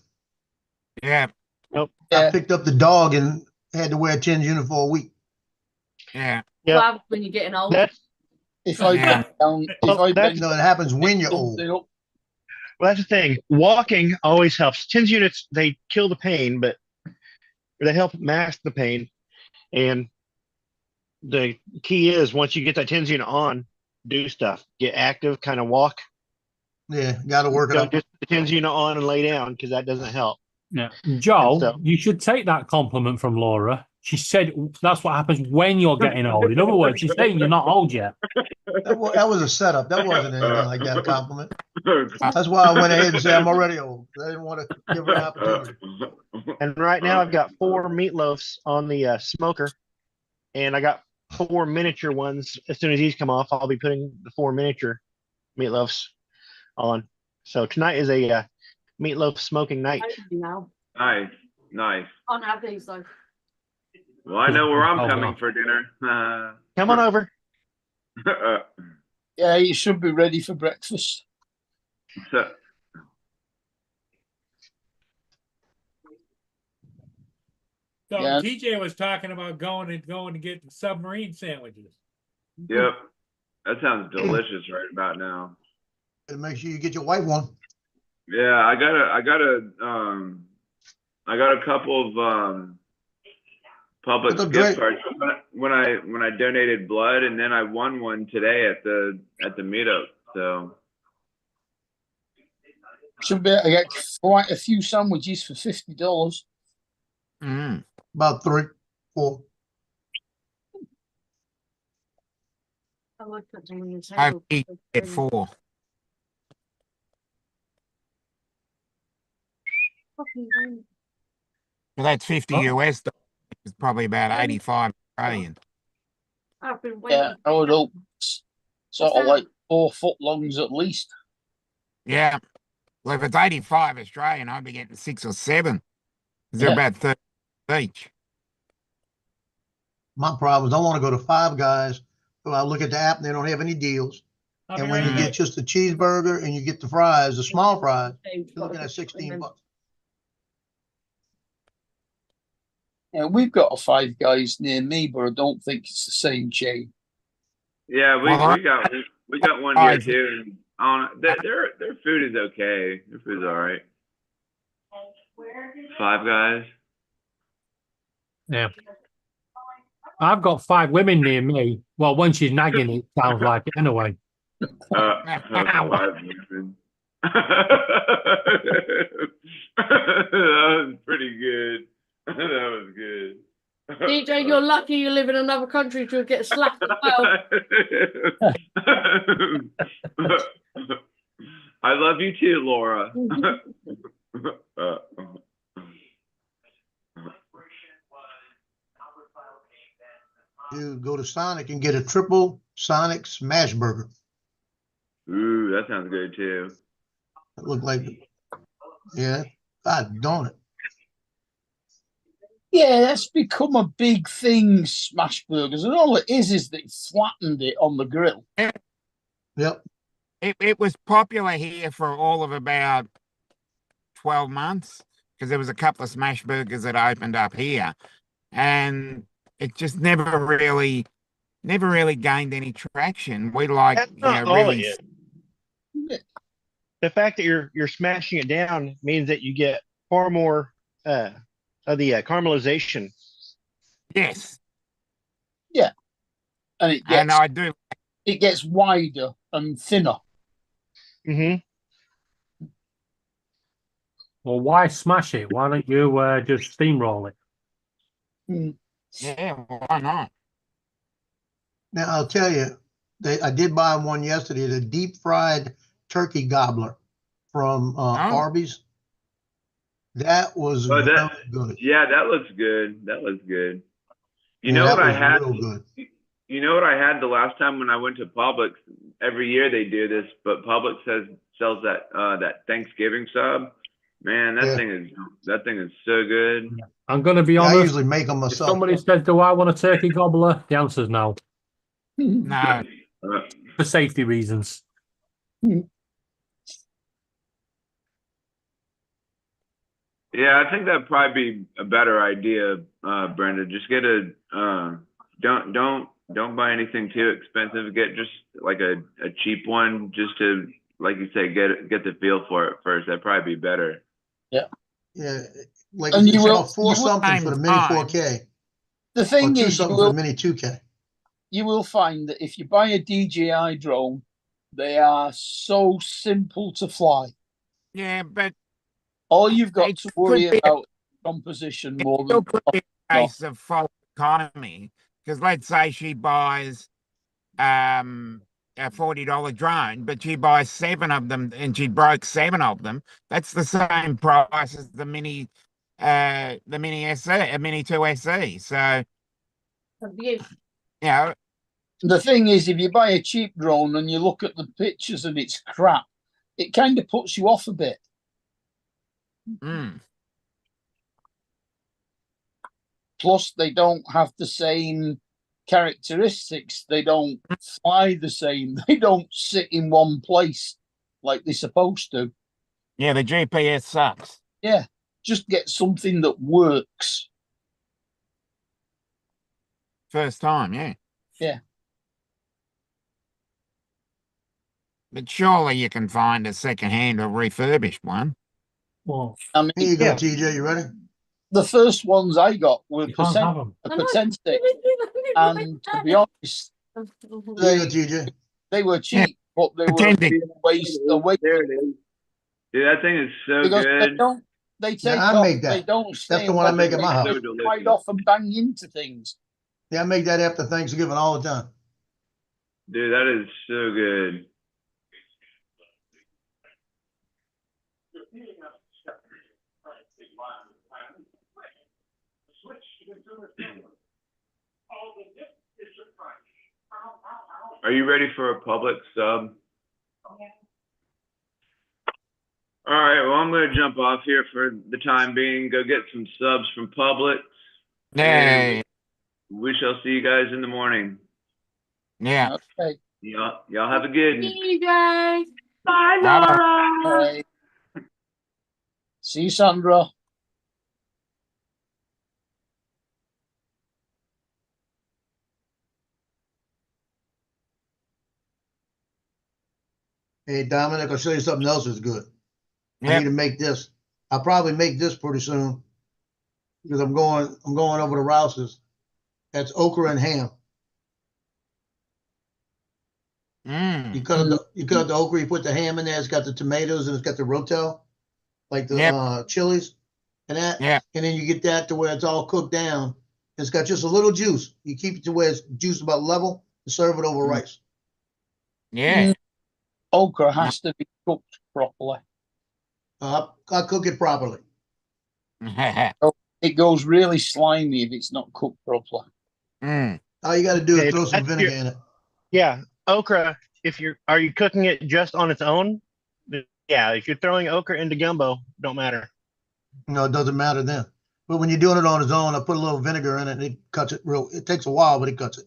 yeah, I Yeah. picked up the dog and had to wear a TENS unit for a week. yeah. Yeah. What happens when you're getting old? that's if I Yeah. bend down, if Well, I that's- bend No, it happens when you're old. something up, well, that's the thing. Walking always helps. TENS units, they kill the pain, but they help mask the pain. And the key is once you get that TENS unit on, do stuff, get active, kind of walk. Yeah, gotta work it Don't up. just put the TENS unit on and lay down because that doesn't help. Yeah. Joel, So- you should take that compliment from Laura. She said that's what happens when you're getting old. In other words, she's saying you're not old yet. That was a setup. That wasn't anything like that, a compliment. That's why I went ahead and said I'm already old. I didn't want to give her an opportunity. And right now I've got 4 meatloafs on the smoker, and I got 4 miniature ones. As soon as these come off, I'll be putting the 4 miniature meatloafs on. So tonight is a meatloaf smoking night. Now, Nice, nice. can't have these though. Well, I know where I'm Oh, coming no. for dinner. Come on over. Yeah, you should be ready for breakfast. So, So Yeah. TJ was talking about going to get the submarine sandwiches. yep, that sounds delicious right about now. And make sure you get your white one. Yeah, I got a couple of Publix Look up gift Drake. cards when I donated blood, and then I won one today at the meetup. So Should be able to get quite a few sandwiches for $50. Mm. About 3, 4. I would put them on the I've table. eaten it 4. Fucking hell. So that's 50 Oh. US dollars. It's probably about 85 Australian. I've been waiting. Yeah, I would hope sort of that? like 4 foot longs at least. Yeah. Well, if it's 85 Australian, I'd be getting 6 or 7. They're Yeah. about 30 each. My problem is I want to go to Five Guys, but I look at the app and they don't have any deals. I'll And be when right you back. get just the cheeseburger and you get the fries, the small fries, They've you're looking got at to 16 them. bucks. Yeah, we've got a Five Guys near me, but I don't think it's the same chain. yeah, Well, we got one here I- too. And their food is okay. Their food's all right. Five Guys. Yeah. I've got 5 women near me. Well, when she's nagging, it sounds like it anyway. Five women. That was pretty good. That was good. DJ, you're lucky you live in another country to get slapped as well. I love you too, Laura. You go to Sonic and get a triple Sonic smash burger. Ooh, that sounds good too. It looked like, yeah, God darn it. Yeah, that's become a big thing, smash burgers. And all it is they flattened it on the grill. Yep. It was popular here for all of about 12 months because there was a couple of smash burgers that opened up here, and it just never really gained any traction. We like, That's not all really. it is. The fact that you're smashing it down means that you get far more of the caramelization. Yes, And it and gets, I do. it gets wider and thinner. Mm-hmm. Well, why smash it? Why don't you just steamroll it? Yeah, why not? Now I'll tell you, I did buy one yesterday, the deep fried turkey gobbler from Arby's. That was Oh, real good. Yeah, that looks good. That looks good. You Yeah, know that what I was had? real good. You know what I had the last time when I went to Publix? Every year they do this, but Publix sells that Thanksgiving sub. Man, that thing is so good. I'm going to be Yeah, I honest. usually make them If myself. somebody says, "Do I want a turkey gobbler?" The answer is no, No, for safety reasons. Yeah, I think that'd probably be a better idea, Brenda. Just get don't buy anything too expensive. Get just like a cheap one, just to, like you say, get the feel for it first. That'd probably be better. Yeah, like And it's you will- about 4 you will something for the mini time. 4K The or thing 2 is, you something for the will, mini 2K. you will find that if you buy a DJI drone, they are so simple to fly. Yeah, but All you've got it to could worry be about is composition more still than could be a case of fault economy. Because let's say she buys a $40 drone, but she buys 7 of them and she broke 7 of them. That's the same price as the mini SE, a mini 2 SE. So you know, the thing is, if you buy a cheap drone and you look at the pictures and it's crap, it kind of puts you off a bit. mm, Plus, they don't have the same characteristics. They don't fly the same. They don't sit in one place like they're supposed to. yeah, the GPS sucks. Yeah, just get something that works. First time, yeah. Yeah. But surely you can find a second-hand or refurbished one. Well, I mean, Here you go, Yeah. TJ. You ready? the first ones I got were you can't have them. Potentic, and to be honest, There you go, TJ. they were cheap, but they were Potentic. a waste. There it is. Dude, that thing is so Because good. they take I off, make that. they don't stay. That's the one I make at my house. They slide off and bang into things. Yeah, I make that after Thanksgiving all the time. Dude, that is so good. Are you ready for a public sub? All right, well, I'm going to jump off here for the time being, go get some subs from Publix. Yeah, We shall see you guys in the morning. yeah. Okay. Y'all have a good one. See you guys. Bye, Laura. Bye. See you, Sandra. Hey, Dominic, I'll show you something else that's good. I Yep. need to make this. I'll probably make this pretty soon because I'm going over to Rouse's. That's okra and ham. You cut up the okra, you put the ham in there. It's got the tomatoes and it's got the rotel, like the Yep. chilies and that. Yeah. And then you get that to where it's all cooked down. It's got just a little juice. You keep it to where it's juice about level and serve it over rice. Yeah. Okra has to be cooked properly. I cook it properly. It goes really slimy if it's not cooked properly. Mm. All you got to do Okay, is throw some that's vinegar your- in it. Yeah, okra. Are you cooking it just on its own? Yeah, if you're throwing okra into gumbo, don't matter. No, it doesn't matter then. But when you're doing it on its own, I put a little vinegar in it and it cuts it real. It takes a while, but it cuts it.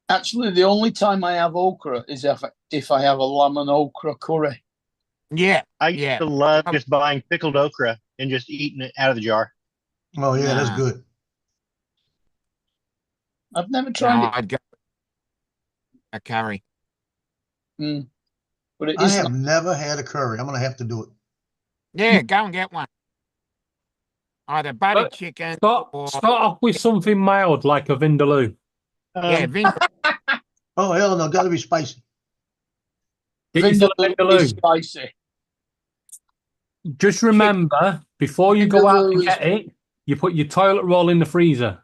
Actually, the only time I have okra is if I have a lamb and okra curry. Yeah. I used Yeah. to love just buying pickled okra and just eating it out of the jar. Oh yeah, that's Nah. good. I've never No, tried I'd go a curry. it, but it I is have never had a curry. I'm gonna have to do it. Yeah, go and get one. Either butter But- chicken Start or off with something mild like a vindaloo. yeah, Oh hell no, gotta be spicy. Get yourself a Vindaloo is vindaloo. spicy. Just remember, before you go out Vindaloo to is- get it, you put your toilet roll in the freezer.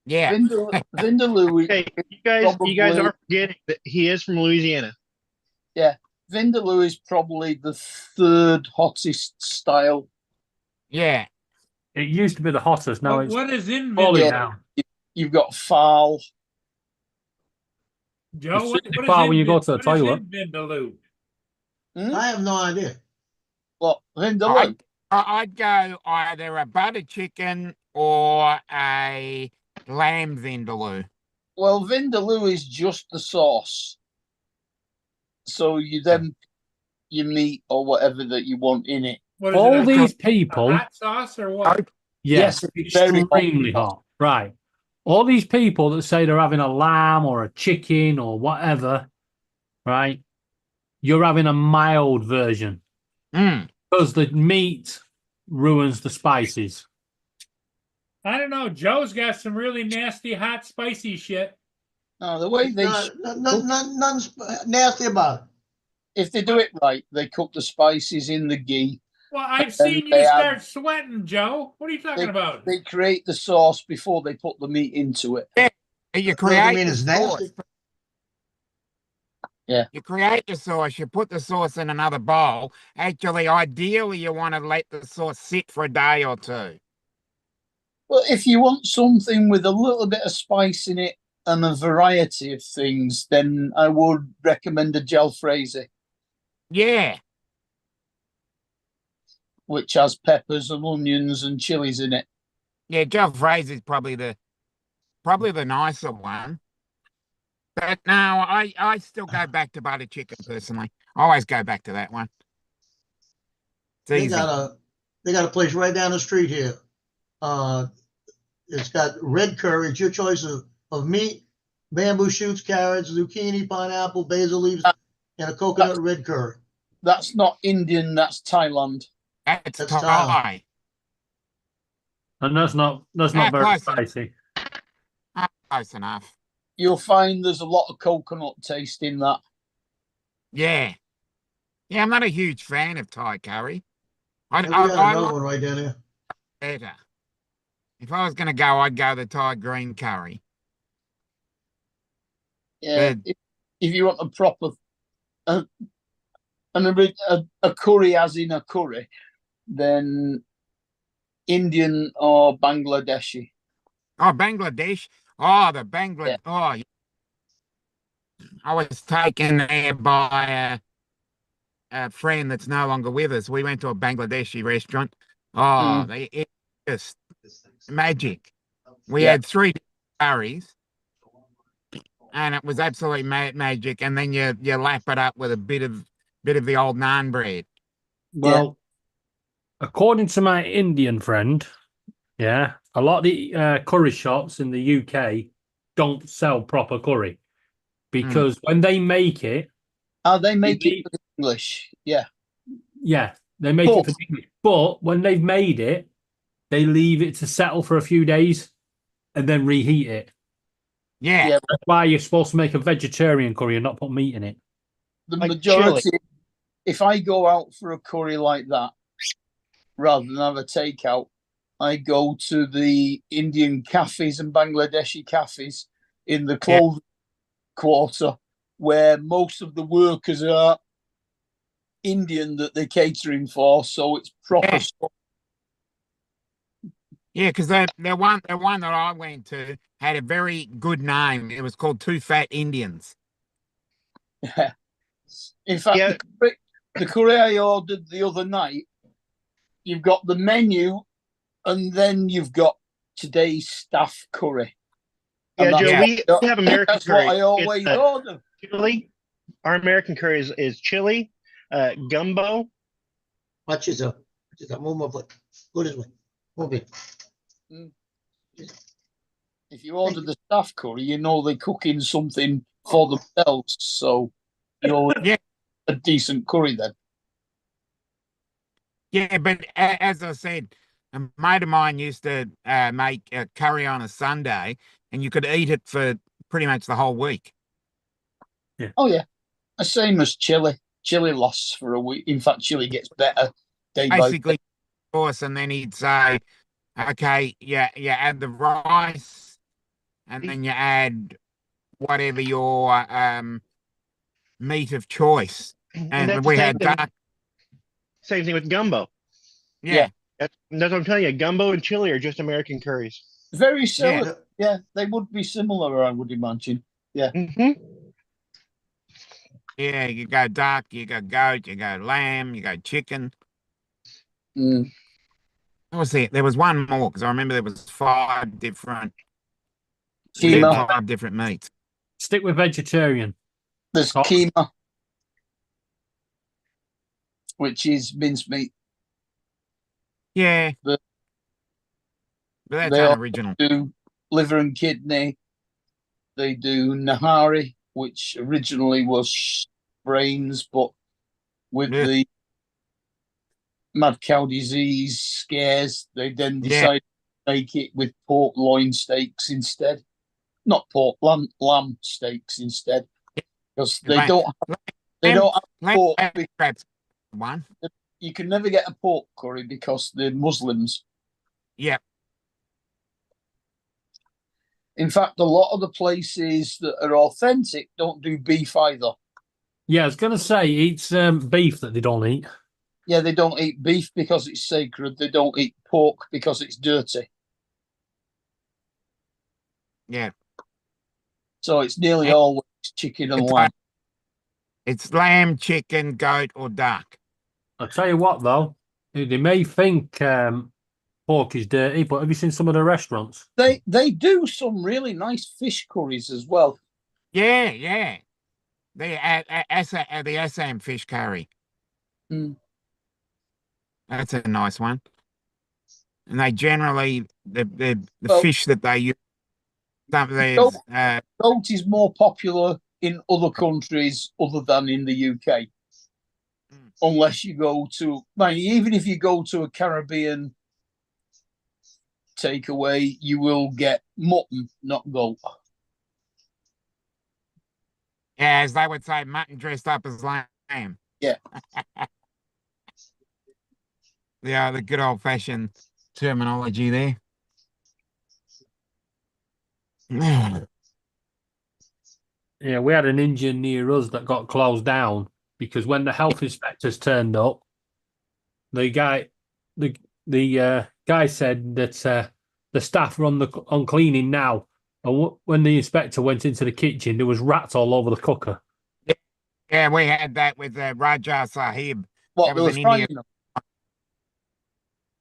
yeah. Vindaloo, Okay, you guys Probably- are forgetting that he is from Louisiana. Vindaloo is probably the third hottest style. Yeah. It used to be the hottest. Now it's What is in falling Yeah. Vindaloo? down. You've got fowl. Joe, It's what certainly is far in when you go Vin- to the what is toilet. in Vindaloo? I have no idea. What Vindaloo? I'd go either a butter chicken or a lamb vindaloo. Well, Vindaloo is just the sauce. So you then your meat or whatever that you want in it. What is All it, a these hot- people, a hot sauce or what? yes, Yes, very hot. extremely hot. Right. All these people that say they're having a lamb or a chicken or whatever, right? You're having a mild version Mm. because the meat ruins the spices. I don't know. Joe's got some really nasty, hot, spicy shit. No, the way they, Nothing nasty about it. if they do it right, they cook the spices in the ghee. Well, I've Then seen you they start add- sweating, Joe. What are you talking about? They create the sauce before they put the meat into it. You Doesn't create mean the it's sauce. nasty. You create the sauce, you put the sauce in another bowl. Actually, ideally, you want to let the sauce sit for a day or two. Well, if you want something with a little bit of spice in it and a variety of things, then I would recommend a jalfrezi, Yeah. which has peppers and onions and chilies in it. Yeah, jalfrezi is probably the nicer one. But no, I still go back to butter chicken personally. I always go back to that one. It's They easy. got a place right down the street here. It's got red curry. It's your choice of meat, bamboo shoots, carrots, zucchini, pineapple, basil leaves, and a coconut red curry. That's not Indian, that's Thailand. That's That's Thai. And that's not Ah, very close. spicy. Close enough. You'll find there's a lot of coconut taste in that. Yeah. Yeah, I'm not a huge fan of Thai curry. And we got I another like one right down there. it better. If I was going to go, I'd go the Thai green curry. Yeah, Good. if you want a proper a curry as in a curry, then Indian or Bangladeshi. Oh, Bangladesh. Oh, the Bangladesh. Yeah. Oh, I was taken there by a friend that's no longer with us. We went to a Bangladeshi restaurant. Oh, it's just magic. We Yeah. had 3 curries, and it was absolutely magic. And then you lap it up with a bit of the old naan bread. Well, according to my Indian friend, yeah, a lot of the curry shops in the UK don't sell proper curry because when they make it, They make it for English. Yeah. yeah, they make it for English. But when they've made it, they leave it to settle for a few days and then reheat it. Yeah. Yeah. That's why you're supposed to make a vegetarian curry and not put meat in it. The Like majority, if I go out for a curry like that, rather than have a takeout, I go to the Indian cafes and Bangladeshi cafes in the clothing quarter, where most of the workers are Indian that they're catering for, so it's proper stuff. Yeah, because the one that I went to had a very good name. It was called Two Fat Indians. In fact, Yeah. the curry I ordered the other night, you've got the menu, and then you've got today's staff curry. Yeah, And Joe, that's- we have American That's curry. what I always It's, order. chili. Our American curry is chili, gumbo. Watch yourself. Move my foot. Go this way. Move it. If you order the staff curry, you know they're cooking something for themselves, so you're Yeah. a decent curry then. Yeah, but as I said, a mate of mine used to make a curry on a Sunday, and you could eat it for pretty much the whole week. Oh yeah, the same as chili. Chili lasts for a week. In fact, chili gets better day by day. Basically, course, and then he'd say, "Okay, yeah, you add the rice, and then you add whatever your meat of choice." And that's we the had same thing. duck. Same thing with gumbo. Yeah, That's what I'm telling you. Gumbo and chili are just American curries. Very similar. Yeah, they would be similar, I would imagine. Mm-hmm. yeah. You go duck, you go goat, you go lamb, you go chicken. Mm. What was it? There was one more because I remember there was 5 different. Keema. 5 different meats. Stick with vegetarian. There's Oh. keema, which is mincemeat. Yeah, The- but that's they all unoriginal. do liver and kidney. They do nahari, which originally was brains, but with Yeah. the mad cow disease scares, they then Yeah. decided to make it with pork loin steaks instead. not pork, lamb steaks instead, because they Lamb- don't have Lamb pork. scraps one. You can never get a pork curry because they're Muslims. Yeah. In fact, a lot of the places that are authentic don't do beef either. Yeah, I was gonna say it's beef that they don't eat. Yeah, they don't eat beef because it's sacred. They don't eat pork because it's dirty. Yeah. So it's nearly And- always chicken and It's lamb. It's lamb, chicken, goat, or duck. I'll tell you what, though, they may think pork is dirty, but have you seen some of the restaurants? They do some really nice fish curries as well. Yeah, yeah. The Assam fish curry. Mm. That's a nice one. And they generally the Well, fish that they use. Goat- There's Goat is more popular in other countries other than in the UK. Unless you go to, even if you go to a Caribbean takeaway, you will get mutton, not goat. as they would say, mutton dressed up as lamb. Yeah. Yeah, the good old fashioned terminology there. Yeah, we had an Indian near us that got closed down because when the health inspectors turned up, the guy said that the staff were on cleaning now, and when the inspector went into the kitchen, there was rats all over the cooker. Yeah, we had that with Raja Sahib. What That they was were an frying Indian. them.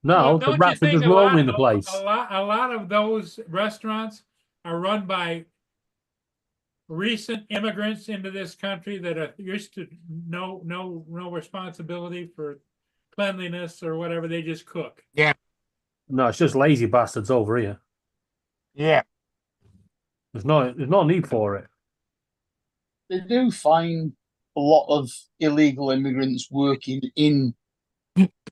No, Well, the don't you rats were think just roaming the place. a lot of those restaurants are run by recent immigrants into this country that are used to no responsibility for cleanliness or whatever. They just cook. No, it's just lazy bastards over here. Yeah. There's no need for it. They do find a lot of illegal immigrants working in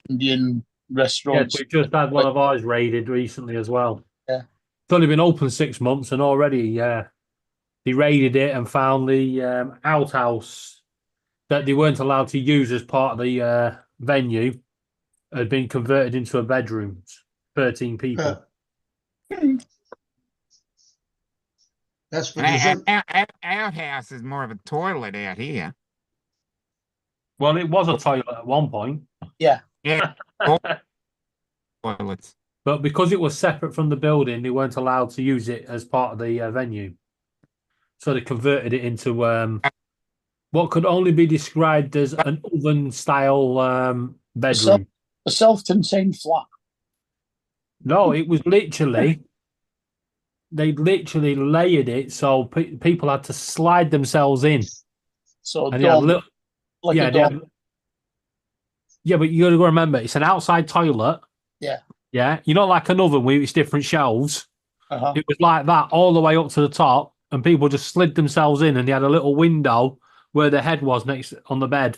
Indian Yes, restaurants. we just had one of ours raided recently as well. Yeah. It's only been open 6 months and already, they raided it and found the outhouse that they weren't allowed to use as part of the venue had been converted into a bedroom. 13 people. That's for And dessert. our outhouse is more of a toilet out here. Well, it was a toilet at one point. Yeah. Yeah. Toilets. But because it was separate from the building, they weren't allowed to use it as part of the venue. So they converted it into what could only be described as an oven-style bedroom. A self-contained flat. No, it was literally, they literally layered it so people had to slide themselves in. So And they had little, like yeah, a they dog. had, yeah, but you got to remember, it's an outside toilet. Yeah. Yeah, you know, like an oven with its different shelves. Uh-huh. It was like that all the way up to the top, and people just slid themselves in, and they had a little window where the head was next on the bed.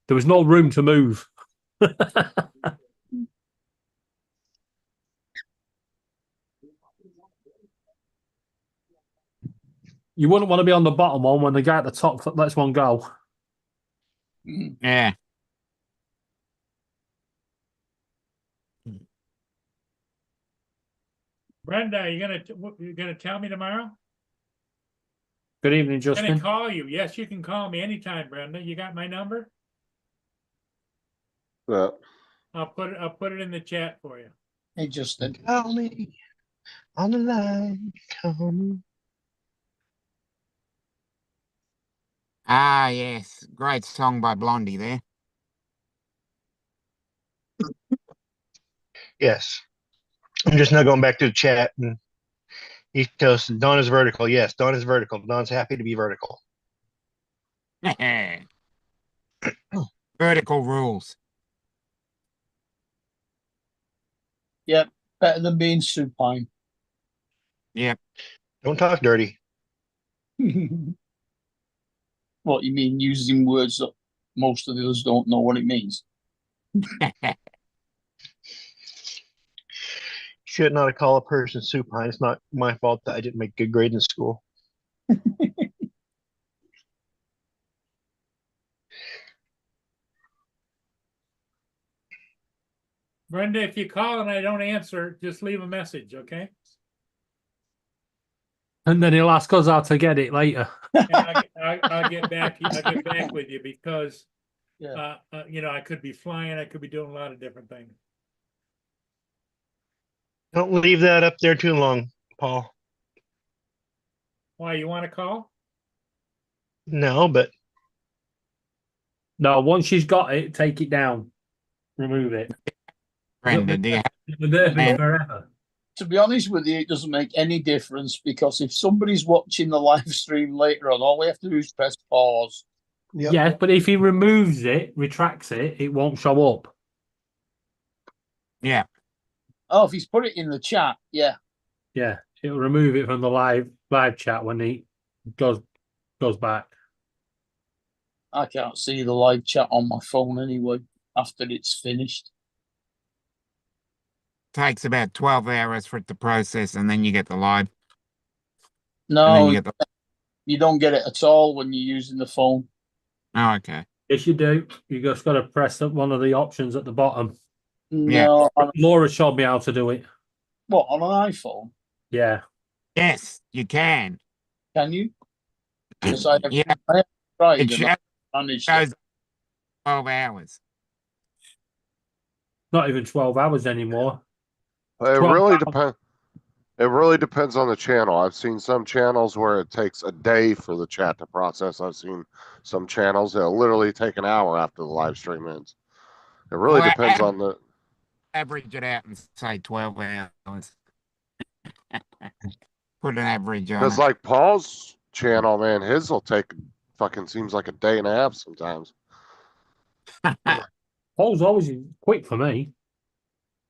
There was no room to move. You wouldn't want to be on the bottom one when the guy at the top lets one go. Mm. Yeah. Brenda, you're gonna tell me tomorrow? Good evening, I'm gonna Justin. call you. Yes, you can call me anytime, Brenda. You got my number? Yeah. I'll put it in the chat for you. Hey, Justin. Call me on the line. Call me. Ah, yes. Great song by Blondie there. Yes. I'm just now going back to the chat and he goes, Don is vertical. Yes, Don is vertical. Don's happy to be vertical. Vertical rules. Better than being supine. Don't talk dirty. What you mean using words that most of the others don't know what it means? should not have called a person supine. It's not my fault that I didn't make good grades in school. Brenda, if you call and I don't answer, just leave a message, okay? And then he'll ask us how to get it later. And I'll get back, I'll get back with you because, Yeah. you know, I could be flying, I could be doing a lot of different things. Don't leave that up there too long, Paul. Why, you want to call? No, but No, once she's got it, take it down. Remove it. Brenda, do you have They're there And- forever. To be honest with you, it doesn't make any difference because if somebody's watching the live stream later on, all we have to do is press pause. Yep. Yes, but if he removes it, retracts it, it won't show up. yeah. Oh, if he's put it in the chat, yeah. Yeah, it'll remove it from the live chat when he goes back. I can't see the live chat on my phone anyway after it's finished. Takes about 12 hours for it to process, and then you get the live. And then No, you get the you don't get it at all when you're using the phone. oh, okay. Yes, you do. You just got to press one of the options at the bottom. Yeah. No, Laura showed me how to do it. what, on an iPhone? Yeah. Yes, you can. Can you? Because I have, Yeah. I have tried It and I managed it. shows 12 hours. Not even 12 hours anymore. It 12 really hours. depends. It really depends on the channel. I've seen some channels where it takes a day for the chat to process. I've seen some channels that'll literally take an hour after the live stream ends. It really Well, depends on the. Average it out and say 12 hours. Put an average on Because it. like Paul's channel, man, his will take fucking seems like a day and a half sometimes. Paul's always quick for me.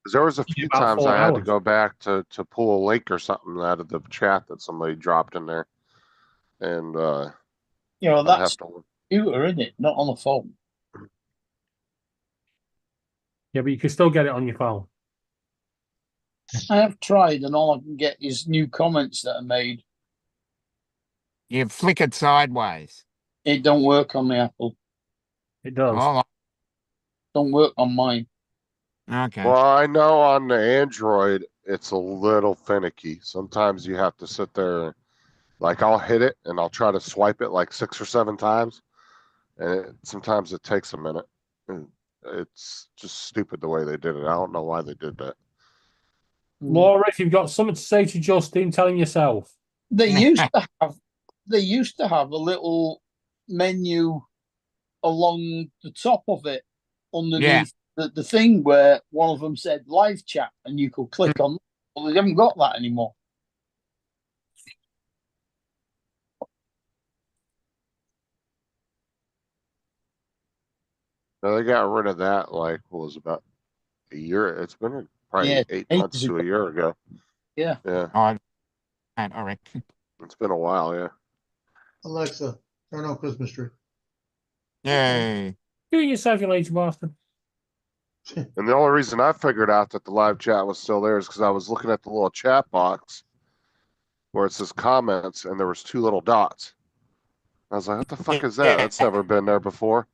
'Cause there was a few About times 4 I had to hours. go back to pull a link or something out of the chat that somebody dropped in there, and You know, I'd that's have to. computer, isn't it? Not on the phone. Yeah, but you can still get it on your phone. I have tried, and all I can get is new comments that are made. You flick it sideways. It don't work on the Apple. It does. Oh, Don't work on mine. okay. Well, I know on the Android it's a little finicky. Sometimes you have to sit there, like I'll hit it and I'll try to swipe it like 6 or 7 times, and sometimes it takes a minute. And it's just stupid the way they did it. I don't know why they did that. Laura, if you've got something to say to Justin, tell him yourself. They used to have a little menu along the top of it underneath the thing where one of them said live chat and you could click on. Well, they haven't got that anymore. Now, they got rid of that like what was it, about a year. It's been probably Yeah, 8 ages months to a ago. year ago. Yeah. Yeah, I reckon. it's been a while. Yeah. Alexa, turn on Christmas tree. Yay. Do it yourself, you lazy bastard. And the only reason I figured out that the live chat was still there is because I was looking at the little chat box where it says comments and there was 2 little dots. I was like, what the fuck is that? That's never been there before.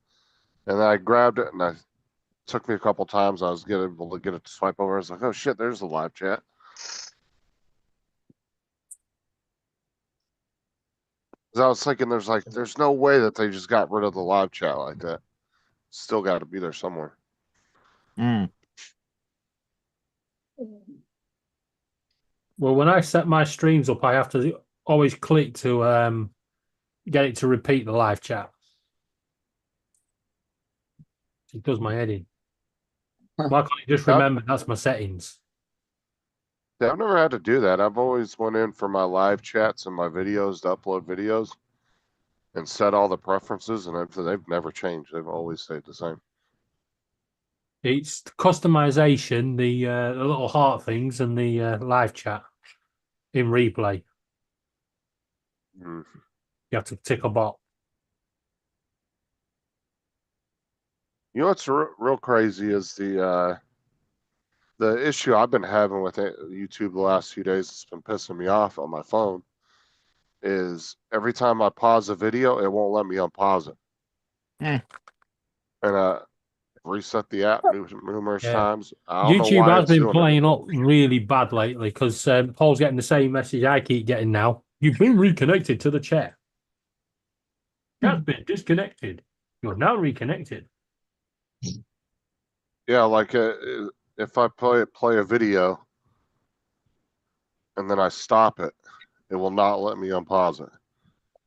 And then I grabbed it and it took me a couple times. I was able to get it to swipe over. I was like, oh shit, there's the live chat. Cause I was thinking there's no way that they just got rid of the live chat like that. Still got to be there somewhere. Mm. Well, when I set my streams up, I have to always click to get it to repeat the live chat. It does my head in. Why can't you just remember that's my settings? Yeah, I've never had to do that. I've always went in for my live chats and my videos to upload videos and set all the preferences, and they've never changed. They've always stayed the same. It's customization, the little heart things, and the live chat in replay. Mm. You have to tick a box. You know what's real crazy is the The issue I've been having with YouTube the last few days, it's been pissing me off on my phone, is every time I pause a video, it won't let me unpause it. Hmm. And reset the app numerous Yeah. times. I don't know YouTube why has it's been doing it. playing up really bad lately because Paul's getting the same message I keep getting now. You've been reconnected to the chat. Chat's been disconnected. You're now reconnected. Yeah, like if I play a video and then I stop it, it will not let me unpause it.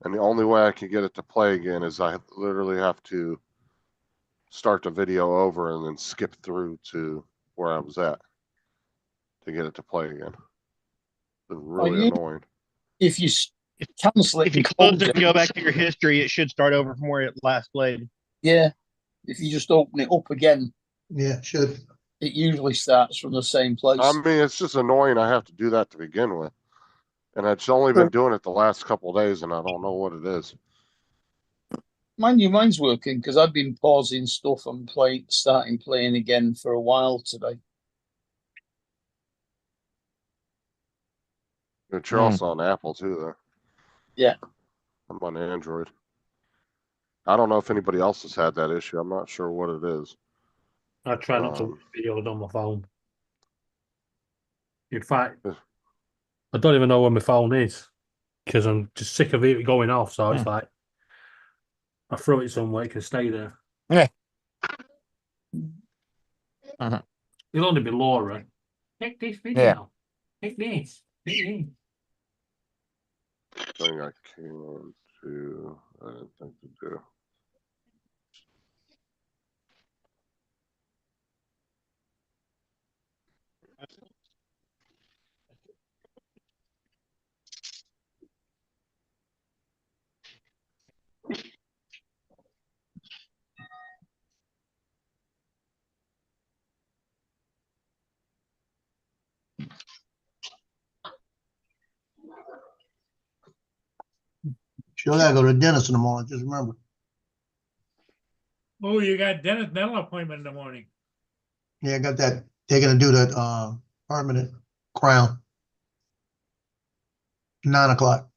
And the only way I can get it to play again is I literally have to start the video over and then skip through to where I was at to get it to play again. It's really annoying. If you cancel it, If you close it and go back to your history, it should start over from where it last played. yeah. If you just open it up again, Yeah, should. it usually starts from the same place. I mean, it's just annoying. I have to do that to begin with. And it's only been doing it the last couple of days, and I don't know what it is. Mind you, mine's working because I've been pausing stuff and starting playing again for a while today. But you're also on Apple too, though. Yeah. I'm on Android. I don't know if anybody else has had that issue. I'm not sure what it is. I try not to watch videos on my phone. In fact, I don't even know where my phone is because I'm just sick of it going off. So it's like I throw it somewhere, it can stay there. Yeah. It'll only be Laura. Take this video. Take this. Take this. Thing I can do. I didn't think to do. Sure, gotta go to the dentist in the morning. Just remember. Oh, you got dental appointment in the morning. Yeah, I got that. They're gonna do that permanent crown. 9 o'clock.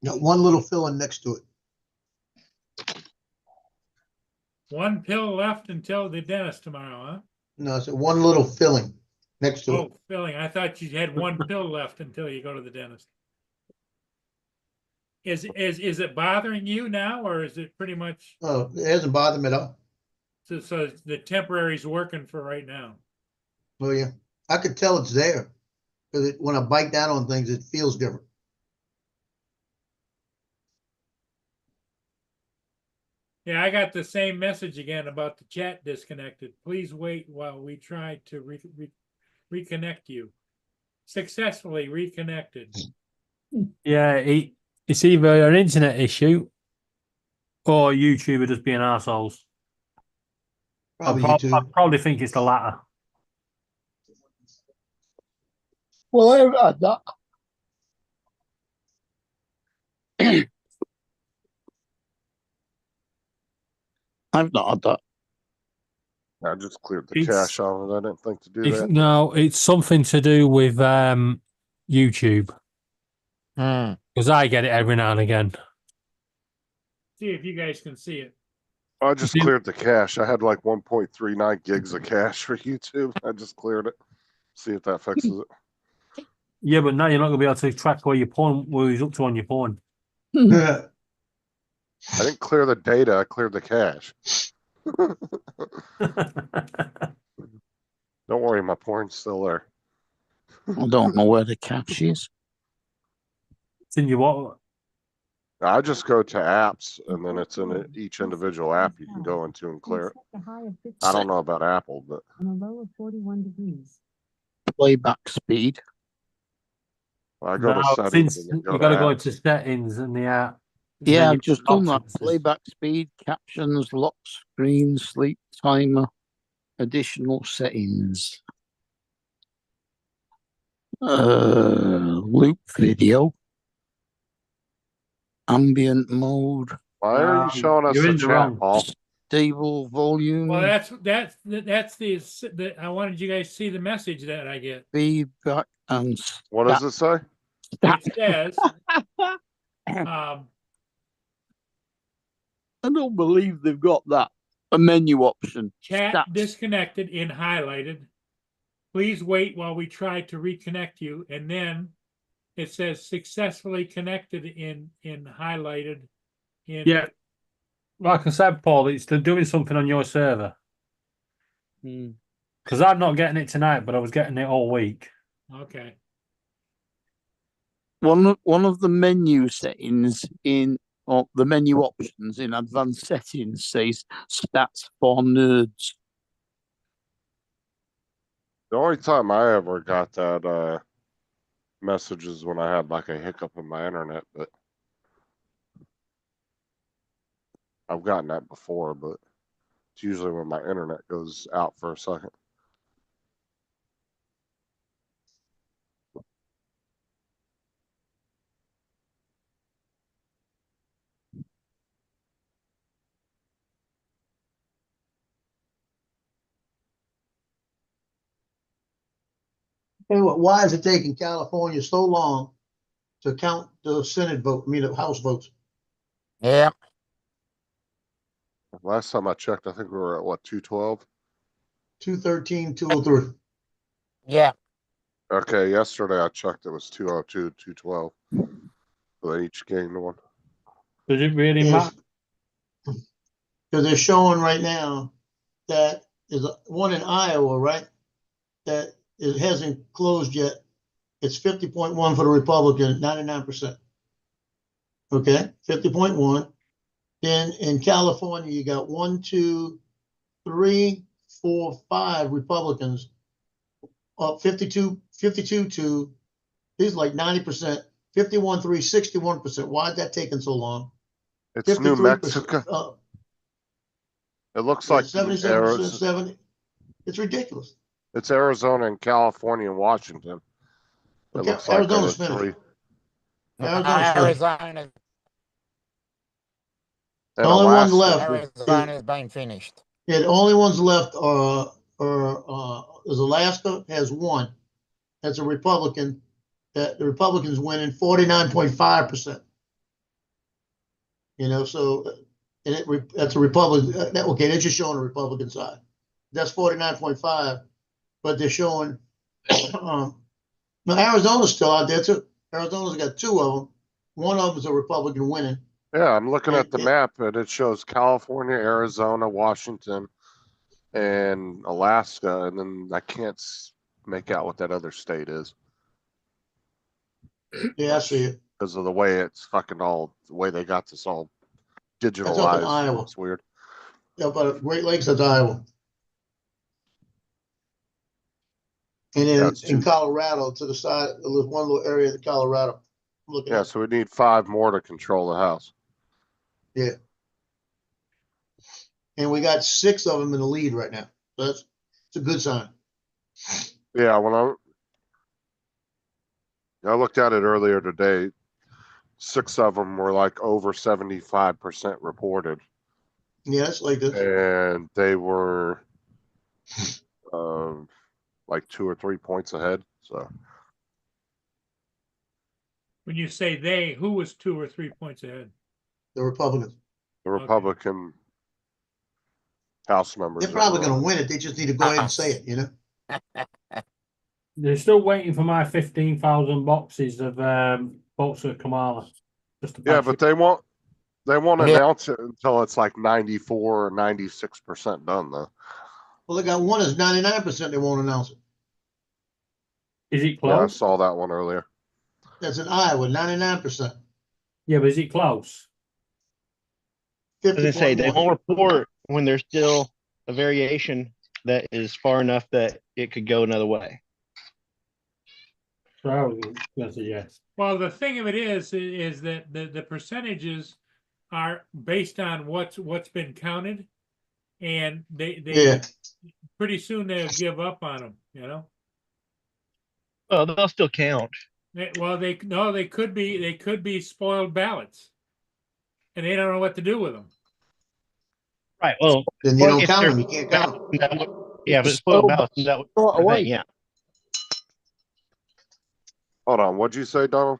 Got one little filling next to it. One pill left until the dentist tomorrow, huh? No, it's one little filling next to it. Oh, filling. I thought you had one pill left until you go to the dentist. Is it bothering you now, or is it pretty much Oh, it hasn't bothered me at all. so the temporary's working for right now? Oh yeah, I could tell it's there because when I bite down on things, it feels different. Yeah, I got the same message again about the chat disconnected. Please wait while we try to reconnect you. Successfully reconnected. Yeah, it's either an internet issue or YouTube are just being arseholes. Probably I YouTube. probably think it's the latter. Well, I've had that. I've not had that. I just cleared the cache out of it. I didn't think to do that. No, it's something to do with YouTube. Because I get it every now and again. See if you guys can see it. I just cleared the cache. I had like 1.39 gigs of cache for YouTube. I just cleared it. See if that fixes it. Yeah, but now you're not going to be able to track where he's up to on your porn. I didn't clear the data. I cleared the cache. Don't worry, my porn's still there. I don't know where the cache is. It's in your what? I just go to apps, and then it's in each individual app you can go into and clear it. I don't know about Apple, but on a low of 41 degrees. Playback speed. I go to settings. And You got to go into settings in the app. Yeah, I've just done that. Playback speed, captions, lock screen, sleep timer, additional settings. Loop video. Ambient mode. Why are you showing us You're the in the chat, wrong. Paul? Stable volume. Well, that's the I wanted you guys to see the message that I get. Feedback and What does it say? It says, I don't believe they've got that. A menu option. chat Stats. disconnected in highlighted. Please wait while we try to reconnect you. And then it says successfully connected in highlighted. Yeah. Like I said, Paul, it's still doing something on your server. Hmm. Because I'm not getting it tonight, but I was getting it all week. Okay. One of the menu settings in or the menu options in advanced settings says stats for nerds. The only time I ever got that message is when I had like a hiccup in my internet, but I've gotten that before, but it's usually when my internet goes out for a second. Hey, why is it taking California so long to count the Senate vote, the House votes? Yeah. Last time I checked, I think we were at what, 212? 213, 203. Yeah. Okay, yesterday I checked, it was 202, 212. So they each gained one. Does it really matter? Because they're showing right now that there's one in Iowa, right? That it hasn't closed yet. It's 50.1 for the Republican, 99%. Okay, 50.1. Then in California, you got 1, 2, 3, 4, 5 Republicans. 52 to these like 90%, 51, 3, 61%. Why is that taking so long? It's New 53%, Mexico. It looks like 77%, 70. It's ridiculous. it's Arizona and California and Washington. It Okay, looks like Arizona's the finished. three. Arizona. And The only one Alaska. left. Arizona's been finished. Yeah, the only ones left are is Alaska has one. That's a Republican. That the Republicans winning 49.5%. You know, so and that's a Republican. Okay, they're just showing the Republican side. That's 49.5, but they're showing. No, Arizona's still out there too. Arizona's got 2 of them. One of them is a Republican winning. Yeah, I'm looking at the map and it shows California, Arizona, Washington, and Alaska, and then I can't make out what that other state is Yeah, I see it. because of the way it's fucking all the way they got this all That's up in digitalized. Iowa. It's weird. Yeah, but Great Lakes, that's Iowa. And then That's in two. Colorado, to the side, there's one little area in Colorado. I'm looking Yeah, at. so we need 5 more to control the House. Yeah. And we got 6 of them in the lead right now. So it's a good sign. Yeah, when I looked at it earlier today, 6 of them were like over 75% reported, Yeah, it's like this. and they were like 2 or 3 points ahead. So When you say they, who was 2 or 3 points ahead? The Republicans. the Republican House members. They're probably going to win it. They just need to go ahead and say it, you know? They're still waiting for my 15,000 boxes of votes for Kamala. Just to Yeah, pass but it. they won't Yeah. announce it until it's like 94 or 96% done though. Well, they got one that's 99%. They won't announce it. Is it Yeah, I close? saw that one earlier. That's in Iowa, 99%. Yeah, but is it close? As I say, they 50.1. won't report when there's still a variation that is far enough that it could go another way. So I was going to suggest. Well, the thing of it is that the percentages are based on what's been counted, and they Yeah. pretty soon they'll give up on them. You know. Well, they'll still count. They could be spoiled ballots, and they don't know what to do with them. Right. Well, Then you well, don't if count they're- them. You can't count them. that would- yeah, if it's Spoiled spoiled ballots, that would throw it away. yeah. Hold on, what'd you say, Donald?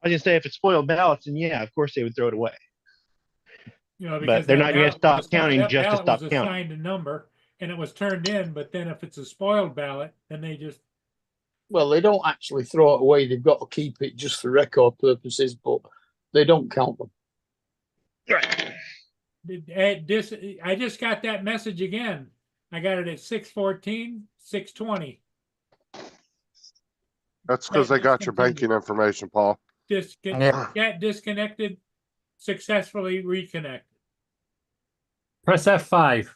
I just say if it's spoiled ballots, then yeah, of course they would throw it away. You know, But because they're that not going to ballot stop counting that just to ballot was stop counting. assigned a number and it was turned in, but then if it's a spoiled ballot, then they just, Well, they don't actually throw it away. They've got to keep it just for record purposes, but they don't count them. Right. I just got that message again. I got it at 6:14, 6:20. That's because they That got your discontinued. banking information, Paul. Yeah. Get disconnected, successfully reconnected. Press F5.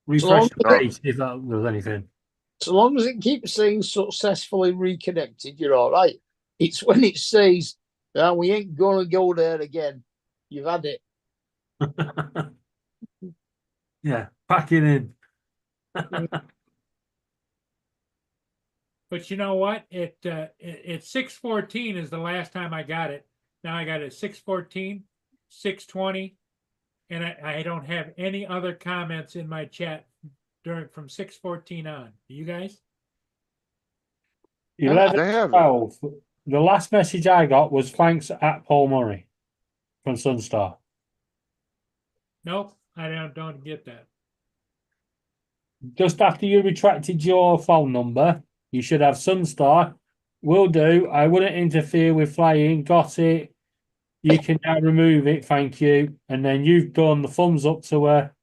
Refresh long the as- page if that was anything. So long as it keeps saying successfully reconnected, you're all right. It's when it says, "Ah, we ain't gonna go there again." You've had it. Yeah, pack it in. But you know what? It's 6:14 is the last time I got it. Now I got it 6:14, 6:20, and I don't have any other comments in my chat from 6:14 on. You guys? 11:12. The last message I got was thanks at Paul Murray from Sunstar. Nope, I don't get that. Just after you retracted your phone number, you should have Sunstar. Will do. I wouldn't interfere with flying. Got it. You can now remove it. Thank you. And then you've done the thumbs up to her.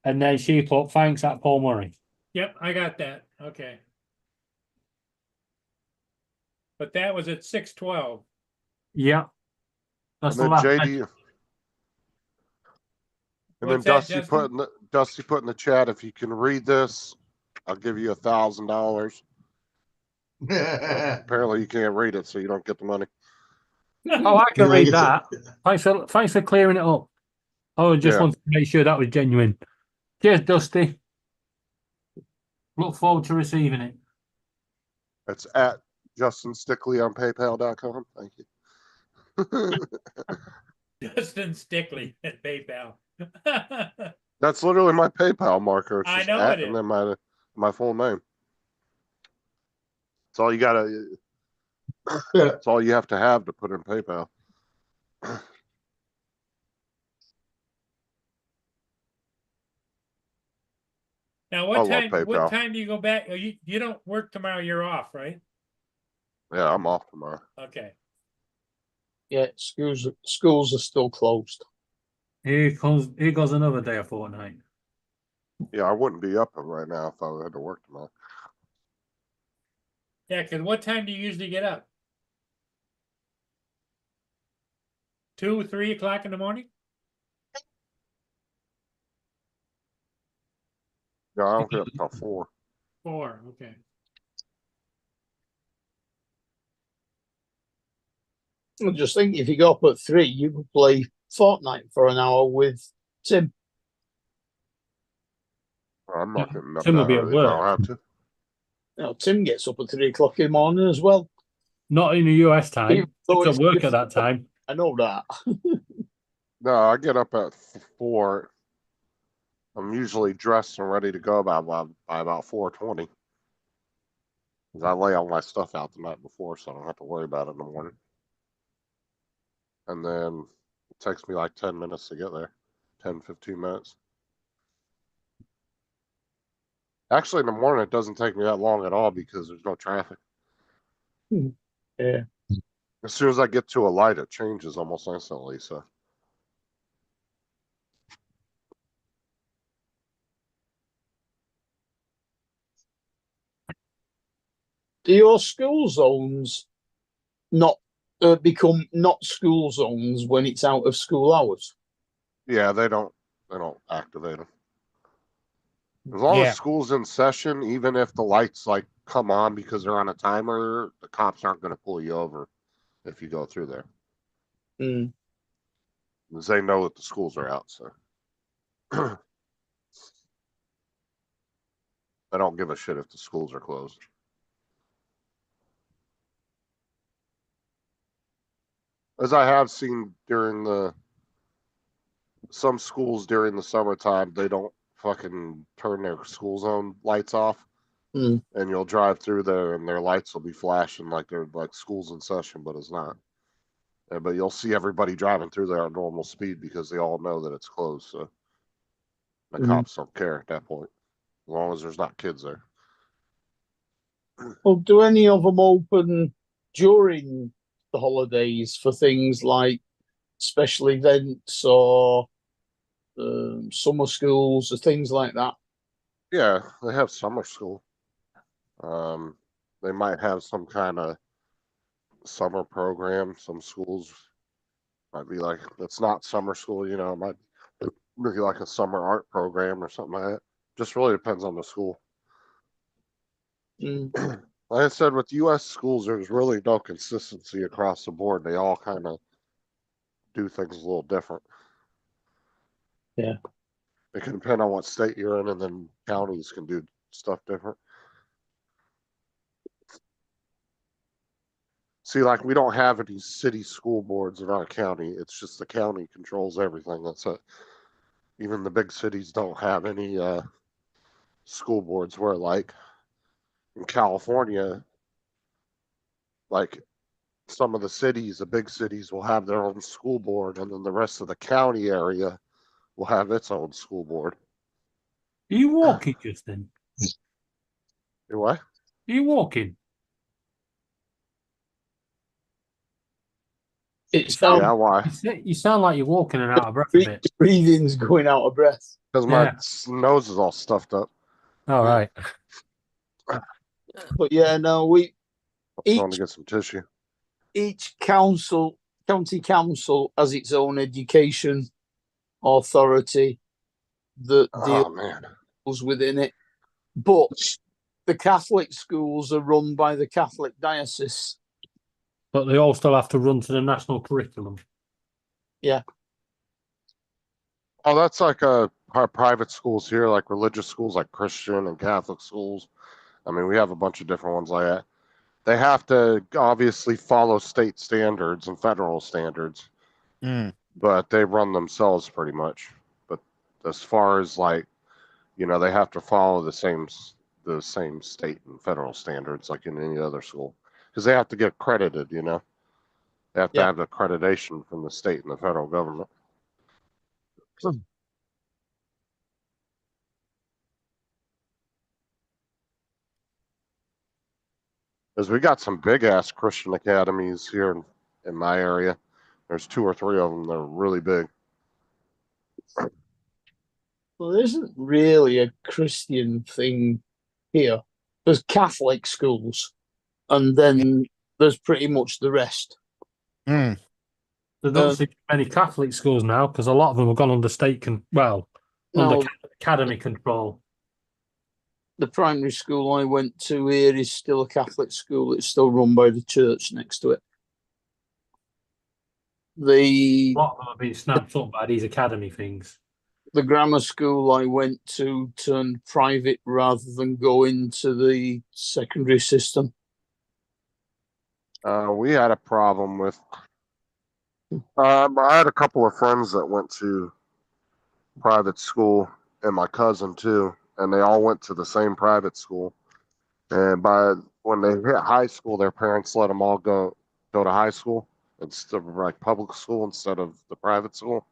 And then she put thanks at Paul Murray. Yep, I got that. Okay. But that was at 6:12. Yeah. That's And the then last. JD, and then What's that, Dusty Justin? put in the chat, if you can read this, I'll give you $1,000. Apparently you can't read it, so you don't get the money. Oh, I can read that. Thanks for clearing it up. I just Yeah. wanted to make sure that was genuine. Cheers, Dusty. Look forward to receiving it. It's at Justin Stickley on PayPal.com. Thank you. Justin Stickley at PayPal. That's literally my PayPal marker. It's I just know at it and is. then my full name. It's all you gotta. It's all you have to put in PayPal. Now, I love what PayPal. time do you go back? You don't work tomorrow. You're off, right? Yeah, I'm off tomorrow. Okay. Yeah, schools are still closed. Here goes another day of fortnight. Yeah, I wouldn't be up right now if I had to work tomorrow. Yeah, because what time do you usually get up? 2, 3 o'clock in the morning? Yeah, I don't get up till 4. 4, okay. I just think if you go up at 3, you could play Fortnite for an hour with Tim. I'm not getting up Tim will that be at early if I don't work. have to. You know, Tim gets up at 3 o'clock in the morning as well. Not in the US time. Even though He's it's at work at that time. I know that. No, I get up at 4. I'm usually dressed and ready to go by about 4:20. Because I lay all my stuff out the night before, so I don't have to worry about it in the morning. And then it takes me like 10 minutes to get there. 10, 15 minutes. Actually, in the morning, it doesn't take me that long at all because there's no traffic. Yeah. As soon as I get to a light, it changes almost instantly. So Do your school zones not become not school zones when it's out of school hours? yeah, they don't activate them. As long Yeah. as school's in session, even if the lights like come on because they're on a timer, the cops aren't going to pull you over if you go through there. Mm. Because they know that the schools are out, so I don't give a shit if the schools are closed. As I have seen during the some schools during the summertime, they don't fucking turn their school zone lights off. Mm. And you'll drive through there and their lights will be flashing like they're like school's in session, but it's not. But you'll see everybody driving through there at normal speed because they all know that it's closed. So the cops don't care at that point, as long as there's not kids there. Well, do any of them open during the holidays for things like special events or summer schools or things like that? Yeah, they have summer school. They might have some kind of summer program. Some schools might be like, it's not summer school, you know, it might be like a summer art program or something like that. Just really depends on the school. Mm. Like I said, with U.S. schools, there's really no consistency across the board. They all kind of do things a little different. Yeah. It can depend on what state you're in, and then counties can do stuff different. See, like we don't have any city school boards in our county. It's just the county controls everything. That's it. Even the big cities don't have any school boards where, like, in California, like some of the cities, the big cities will have their own school board, and then the rest of the county area will have its own school board. Are you walking, Justin? You what? Are you walking? It's Yeah, why? You sound like you're walking and out of breath a bit. breathing's going out of breath. Because my nose is all stuffed up. All right. But yeah, no, I'm trying to get some tissue. each county council has its own education authority that Oh man. deals within it. But the Catholic schools are run by the Catholic diocese. But they all still have to run to the national curriculum. Yeah. Oh, that's like our private schools here, like religious schools, like Christian and Catholic schools. I mean, we have a bunch of different ones like that. They have to obviously follow state standards and federal standards, but they run themselves pretty much. But as far as like, you know, they have to follow the same state and federal standards like in any other school, because they have to get accredited. You know, they have to have accreditation from the state and the federal government. Because we got some big ass Christian academies here in my area. There's 2 or 3 of them that are really big. Well, there isn't really a Christian thing here. There's Catholic schools, and then there's pretty much the rest. There don't seem many Catholic schools now because a lot of them have gone under under academy control. The primary school I went to here is still a Catholic school. It's still run by the church next to it. A lot of them have been snapped up by these academy things. The grammar school I went to turned private rather than go into the secondary system. We had a problem with. I had a couple of friends that went to private school, and my cousin too, and they all went to the same private school. And when they hit high school, their parents let them all go to high school instead of like public school instead of the private school,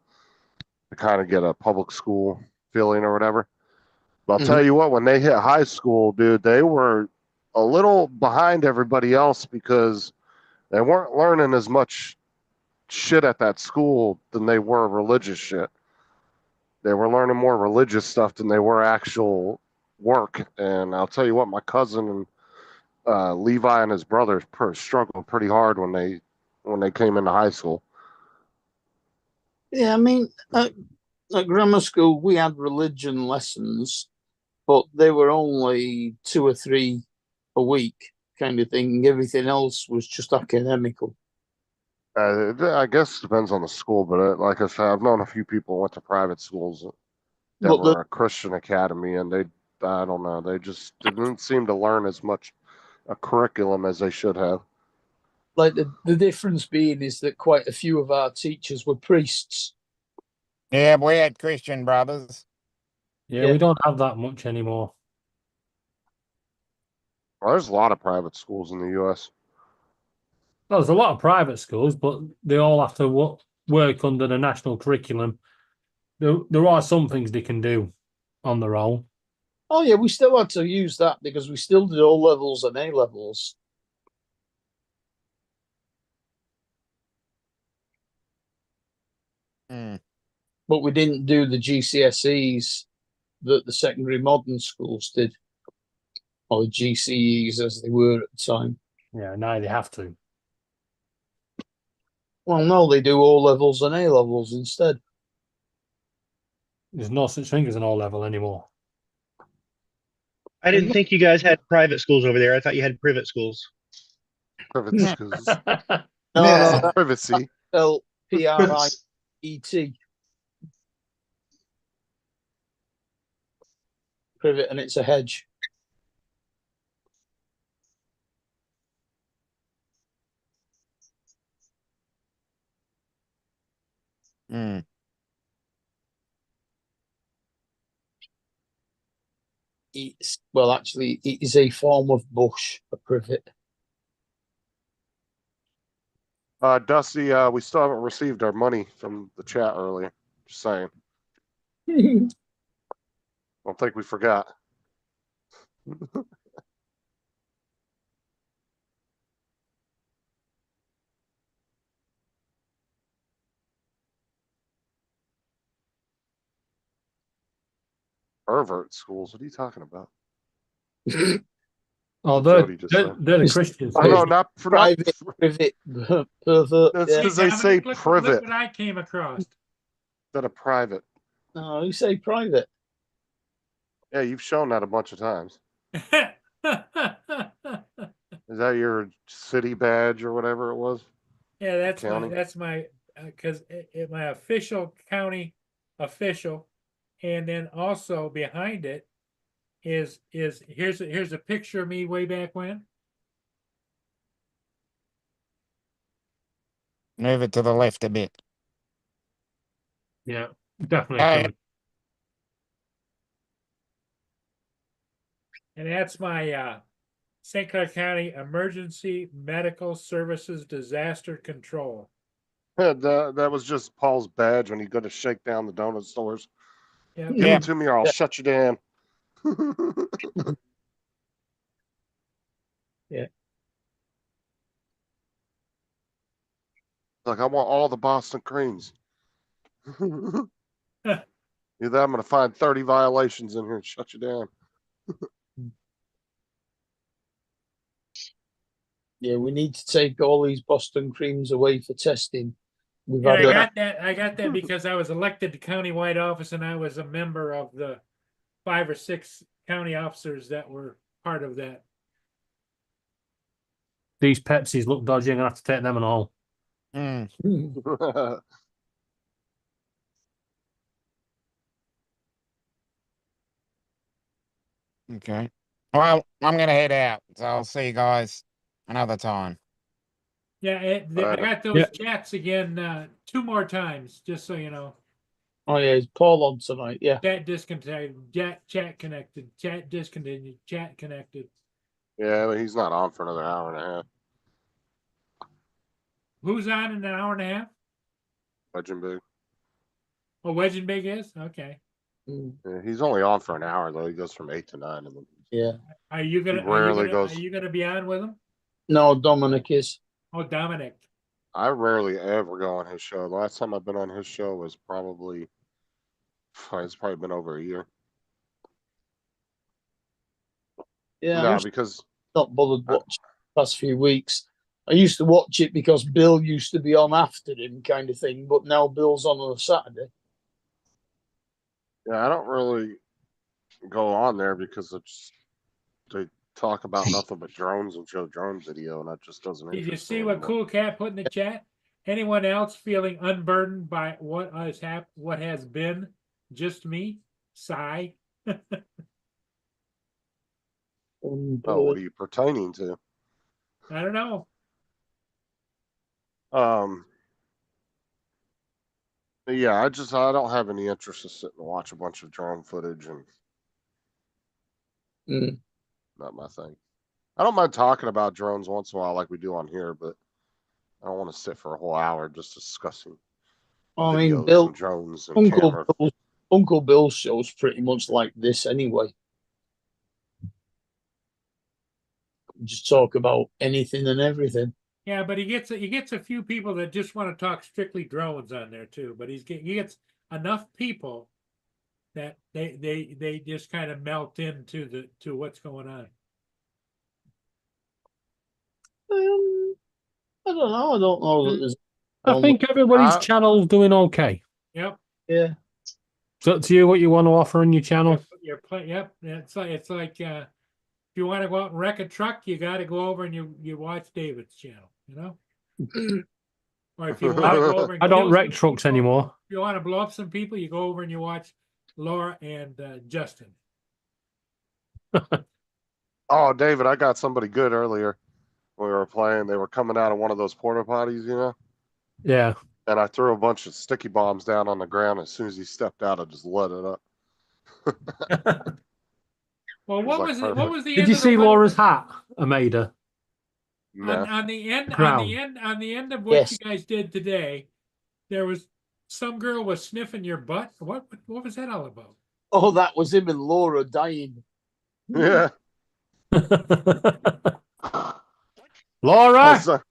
to kind of get a public school feeling or whatever. But I'll tell you what, when they hit high school, dude, they were a little behind everybody else because they weren't learning as much shit at that school than they were religious shit. They were learning more religious stuff than they were actual work. And I'll tell you what, my cousin and Levi and his brother struggled pretty hard when they came into high school. Yeah, I mean, at grammar school, we had religion lessons, but they were only 2 or 3 a week kind of thing. Everything else was just academical. I guess it depends on the school, but like I said, I've known a few people who went to private schools that were a Christian academy, and I don't know, they just didn't seem to learn as much a curriculum as they should have. Like the difference being is that quite a few of our teachers were priests. Yeah, we had Christian brothers. Yeah, Yeah. we don't have that much anymore. Well, there's a lot of private schools in the U.S. Well, there's a lot of private schools, but they all have to work under the national curriculum. There are some things they can do on their own. Oh yeah, we still had to use that because we still did O levels and A levels. Mm. But we didn't do the GCSEs that the secondary modern schools did, or the GCEs as they were at the time. Yeah, now they have to. Well, no, they do O levels and A levels instead. There's no such thing as an O level anymore. I didn't think you guys had private schools over there. I thought you had private schools. Private schools. No, Yeah. no, Privacy. spelled PRIET. Privet, and it's a hedge. Mm. It's well, actually, it is a form of bush, a privet. Dusty, we still haven't received our money from the chat earlier. Just saying. Don't think we forgot. Pervert schools. What are you talking about? Oh, What they're, Jody just they're, said. they're the Christian Oh, no, schools. not for Private privet, pervert. That's Yeah. because they say Dominic, look privet what I came across. instead of private. No, you say private. Yeah, you've shown that a bunch of times. Yeah, Is that your city badge or whatever it was? County? that's my because my official county official, and then also behind it is here's a picture of me way back when. Move it to the left a bit. Yeah, definitely. Oh, coming. And that's my St. Clair County Emergency Medical Services Disaster Control. That was just Paul's badge when he go to shake down the donut stores. Yep. Give Yeah. it to me or I'll shut you down. Yeah. Like, I want all the Boston creams. Either I'm going to find 30 violations in here and shut you down. Yeah, we need to take all these Boston creams away for testing. We've And had I got that because I was elected to countywide office and I was a member of the 5 or 6 county officers that were part of that. These Pepsis look dodgy. I'm gonna have to take them and all. mm. Okay. Well, I'm gonna head out, so I'll see you guys another time. Yeah, I got those chats again 2 more times, just so you know. Oh yeah, is Paul on tonight? Yeah. Chat disconnected, chat connected, chat discontinued, chat connected. Yeah, but he's not on for another hour and a half. Who's on in an hour and a half? Legend Big. Oh, Wedge and Big is? Okay. Yeah, he's only on for an hour though. He goes from 8 to 9. And Yeah. Are you He rarely goes. gonna be on with him? No, Dominic is. Oh, Dominic. I rarely ever go on his show. The last time I've been on his show was probably, it's probably been over a year. Yeah. No, I'm because not bothered watching the past few weeks. I used to watch it because Bill used to be on after him, kind of thing. But now Bill's on a Saturday. yeah, I don't really go on there because it's they talk about nothing but drones and show drone video, and that just doesn't. Did you interest see me what anymore. Cool Cat put in the chat? Anyone else feeling unburdened by what has been? Just me? Sigh. Oh, what are you pertaining to? I don't know. Yeah, I don't have any interest to sit and watch a bunch of drone footage and Mm. not my thing. I don't mind talking about drones once in a while like we do on here, but I don't want to sit for a whole hour just discussing I mean, videos Bill, and drones and Uncle cameras. Uncle Bill's show's pretty much like this anyway. Just talk about anything and everything. Yeah, but he gets a few people that just want to talk strictly drones on there too. But he gets enough people that they just kind of melt into to what's going on. I don't know. I don't know that there's. I think everybody's Uh, channel's doing okay. Yep. Yeah. So to you what you want to offer on your channel. Yep. It's like if you want to go out and wreck a truck, you got to go over and you watch David's channel. You know. Or if you want to go over and I don't kill wreck some trucks people, anymore. if you want to blow up some people, you go over and you watch Laura and Justin. Oh, David, I got somebody good earlier when we were playing. They were coming out of one of those porta potties, you know? Yeah. And I threw a bunch of sticky bombs down on the ground. As soon as he stepped out, I just let it up. Well, It was what like was it? What perfect. was the Did end you of the see one Laura's hat, Amada? No. on the end Crown. on the end of what Yes. you guys did today? There was some girl was sniffing your butt. What was that all about? Oh, that was him and Laura dying. Yeah. Laura!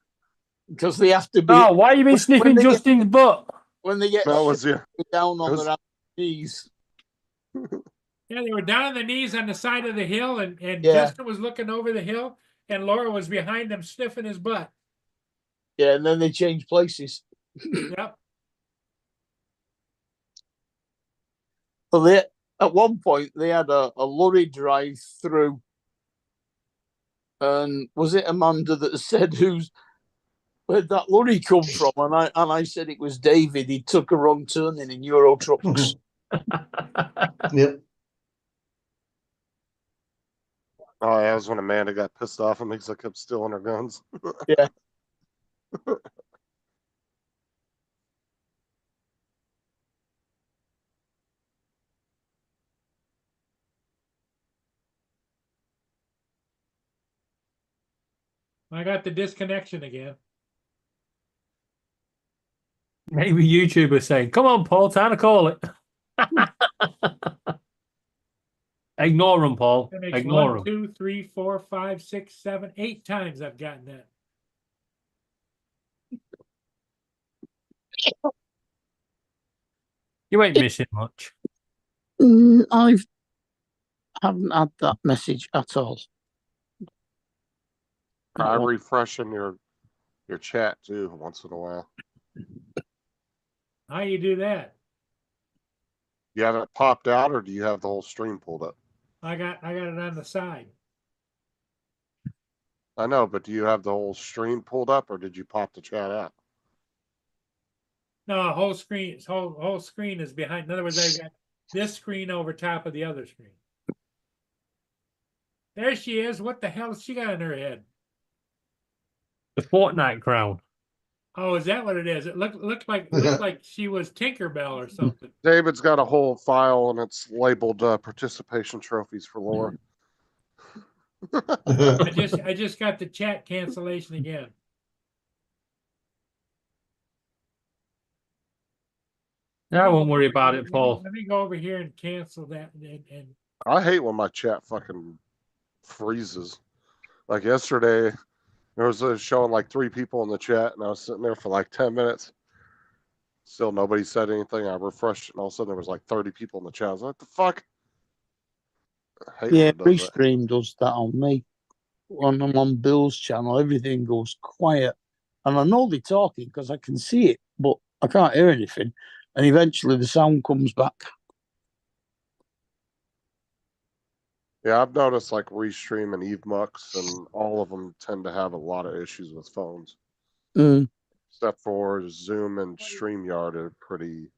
Because they have to be. Oh, why you been when sniffing they get- Justin's butt? When they get That was, yeah. down on It was- their knees. Yeah, they were down on their knees on the side of the hill, and Yeah. Justin was looking over the hill, and Laura was behind them sniffing his butt. Yeah, and then they change places. Yep. So they, at one point, they had a lorry drive through. And was it Amanda that said where'd that lorry come from? And I said it was David. He took a wrong turning in Euro trucks. Yep. Oh, yeah, that was when Amanda got pissed off at me because I kept stealing her guns. Yeah. I got the disconnection again. Maybe YouTubers saying, come on, Paul, time to call it. Ignore them, Paul. That makes Ignore 1, them. 2, 3, 4, 5, 6, 7, 8 times I've gotten that. You ain't missing much. I haven't had that message at all. Try refreshing your chat too once in a while. How you do that? You have it popped out, or do you have the whole stream pulled up? I got it on the side. I know, but do you have the whole stream pulled up, or did you pop the chat out? No, whole screen is behind. In other words, I've got this screen over top of the other screen. There she is. What the hell has she got in her head? The Fortnite crown. Oh, is that what it is? It looked like she was Tinkerbell or something. David's got a whole file, and it's labeled participation trophies for Laura. I just got the chat cancellation again. Yeah, I won't worry about it, Paul. Let me go over here and cancel that. And I hate when my chat fucking freezes. Like yesterday, there was showing like 3 people in the chat, and I was sitting there for like 10 minutes. Still nobody said anything. I refreshed, and all of a sudden there was like 30 people in the chat. I was like, what the fuck? I hate when Yeah, it does that. Restream does that on me. When I'm on Bill's channel, everything goes quiet. And I know they're talking because I can see it, but I can't hear anything. And eventually the sound comes back. Yeah, I've noticed like Restream and EveMux, and all of them tend to have a lot of issues with phones. Mm. Except for Zoom and StreamYard are pretty.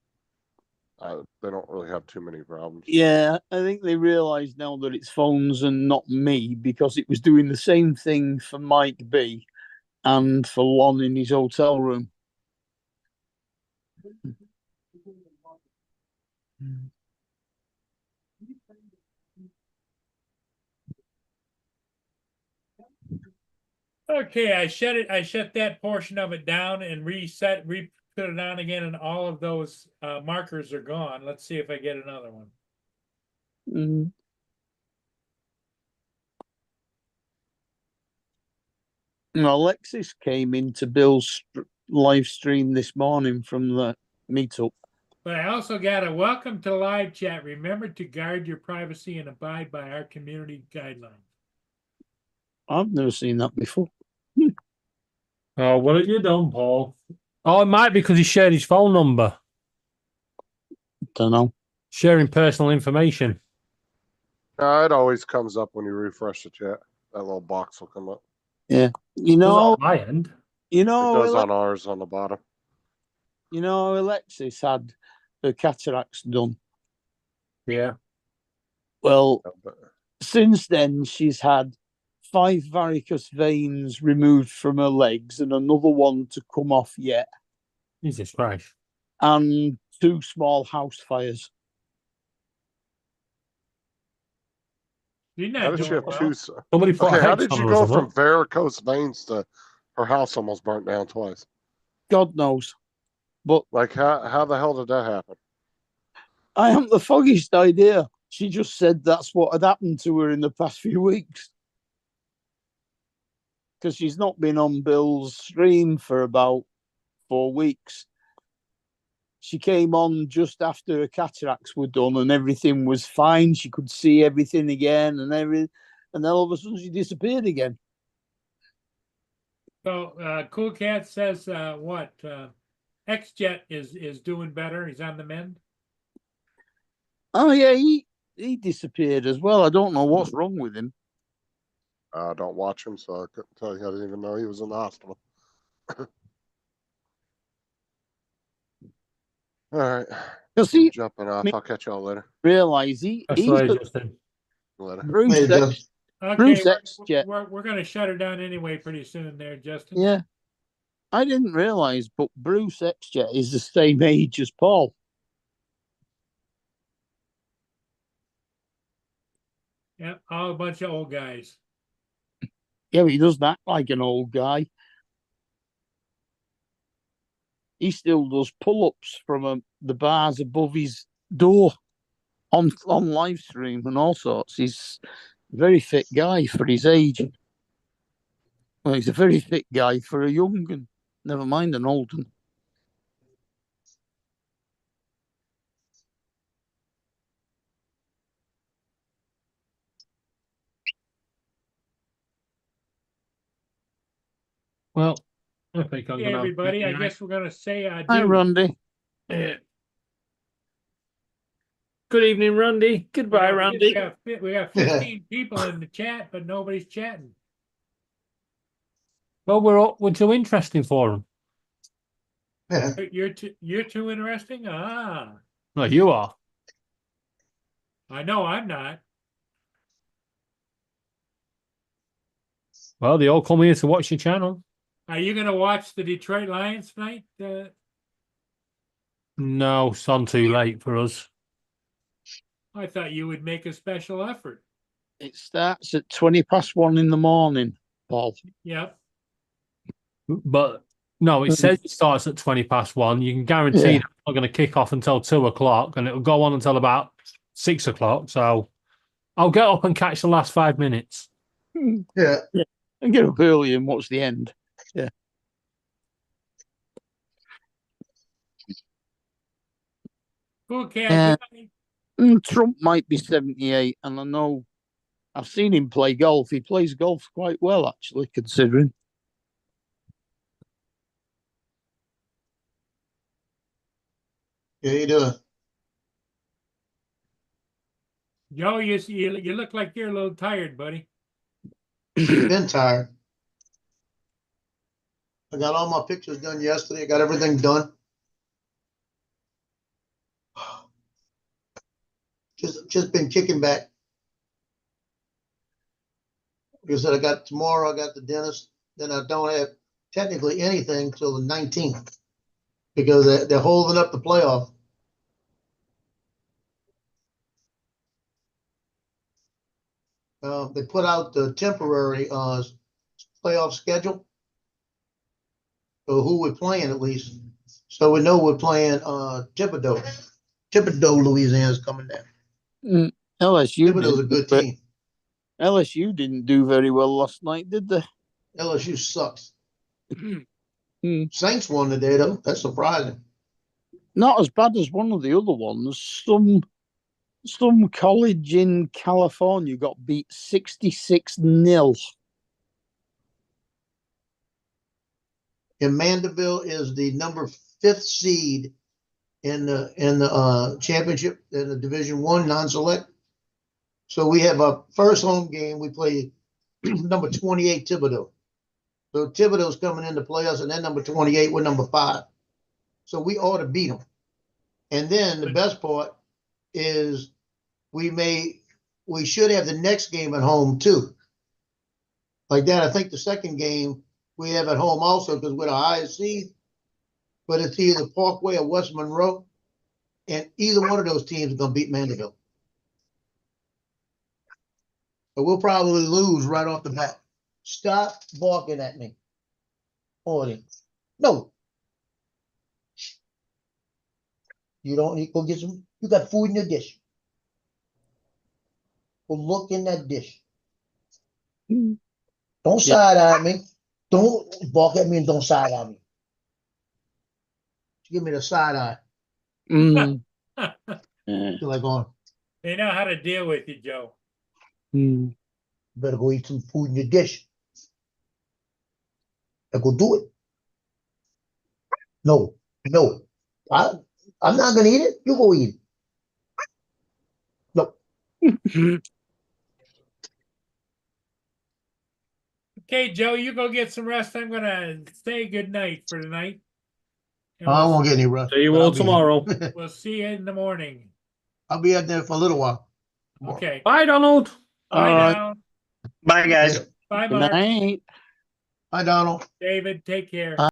They don't really have too many problems. Yeah, I think they realise now that it's phones and not me, because it was doing the same thing for Mike B and for Lon in his hotel room. Okay, I shut that portion of it down and put it on again, and all of those markers are gone. Let's see if I get another one. Mm. Alexis came into Bill's live stream this morning from the meetup. But I also got a welcome to live chat. Remember to guard your privacy and abide by our community guidelines. I've never seen that before. Oh, what have you done, Paul? Oh, it might be because he shared his phone number. Don't know. Sharing personal information. No, it always comes up when you refresh the chat. That little box will come up. Yeah. You Does it know, on my end. you It know, does on ours on the bottom. you know, Alexis had her cataracts done. Yeah. Well, Yeah, but since then, she's had 5 varicose veins removed from her legs and another one to come off yet, Jesus Christ. and 2 small house fires. You're how not did she doing have well. two? Somebody put Okay, a how hex did on you her or go something. from varicose veins to her house almost burnt down twice? God knows. But Like, how the hell did that happen? I haven't the foggiest idea. She just said that's what had happened to her in the past few weeks. Because she's not been on Bill's stream for about 4 weeks. She came on just after her cataracts were done and everything was fine. She could see everything again and then all of a sudden she disappeared again. So Cool Cat says what? XJet is doing better. He's on the mend. Oh yeah, he disappeared as well. I don't know what's wrong with him. I don't watch him, so I couldn't tell you. I didn't even know he was in the hospital. All right. Because I'm he jumping off. I'll catch y'all later. realize he's Justin. Later. Bruce Hey, X, Jeff. Okay, Bruce XJet. we're going to shut her down anyway pretty soon there, Justin. Yeah. I didn't realize, but Bruce XJet is the same age as Paul. Yep, all a bunch of old guys. Yeah, but he doesn't act like an old guy. He still does pull-ups from the bars above his door on live stream and all sorts. He's a very fit guy for his age. Well, he's a very fit guy for a young one. Never mind an old one. Well, I think I'm Hey, gonna. everybody, I guess we're going to say Hi, adieu. Randy. Yeah. Good evening, Randy. Goodbye, Randy. We got 15 people in the chat, but nobody's chatting. Well, we're too interesting for them. Yeah. You're too interesting. Ah, No, you are. I know I'm not. Well, they all come here to watch your channel. Are you going to watch the Detroit Lions tonight? No, it's on too late for us. I thought you would make a special effort. It starts at 1:20 in the morning, Paul. Yep. But no, it says it starts at 1:20. You can guarantee Yeah. that it's not going to kick off until 2:00, and it'll go on until about 6:00. So I'll get up and catch the last 5 minutes. Yeah. And get up early and watch the end. Yeah. Cool Cat. Good night. Trump might be 78, and I know I've seen him play golf. He plays golf quite well, actually, considering. Yeah, you do. Joe, you look like you're a little tired, buddy. Been tired. I got all my pictures done yesterday. I got everything done. Just been kicking back. Because I got tomorrow, I got the dentist. Then I don't have technically anything till the 19th because they're holding up the playoff. they put out the temporary, playoff schedule. So who we're playing at least. So we know we're playing, Thibodeau. Thibodeau, Louisiana's coming down. LSU Thibodeau's a good but team. LSU didn't do very well last night, did they? LSU sucks. Hmm. Saints won today though. That's surprising. Not as bad as one of the other ones. Some college in California got beat 66-0. And Mandeville is the number 5th seed in the championship in the Division I non-select. So we have a first home game. We play number 28 Thibodeau. So Thibodeau's coming in to play us, and then number 28, we're number 5. So we ought to beat them. And then the best part is we should have the next game at home too. Like that, I think the second game we have at home also because we're the highest seed. But it's either Parkway or West Monroe. And either one of those teams is going to beat Mandeville. But we'll probably lose right off the bat. Stop barking at me. Audience. No. You don't need to go get some. You got food in your dish. Go look in that dish. Don't side eye me. Don't bark at me and don't side eye me. Give me the side eye. Mm. Feel like going, They know how to deal with you, Joe. Mm. better go eat some food in your dish. And go do it. No. I'm not gonna eat it. You go eat it. No. Okay, Joe, you go get some rest. I'm gonna say good night for tonight. And I won't get any rest. See you but I'll all be- tomorrow. we'll see you in the morning. I'll be out there for a little while. Okay. Bye, Donald. Bye All right. now. Bye, guys. Bye, Good Mark. night. Hi, Donald. David, take care.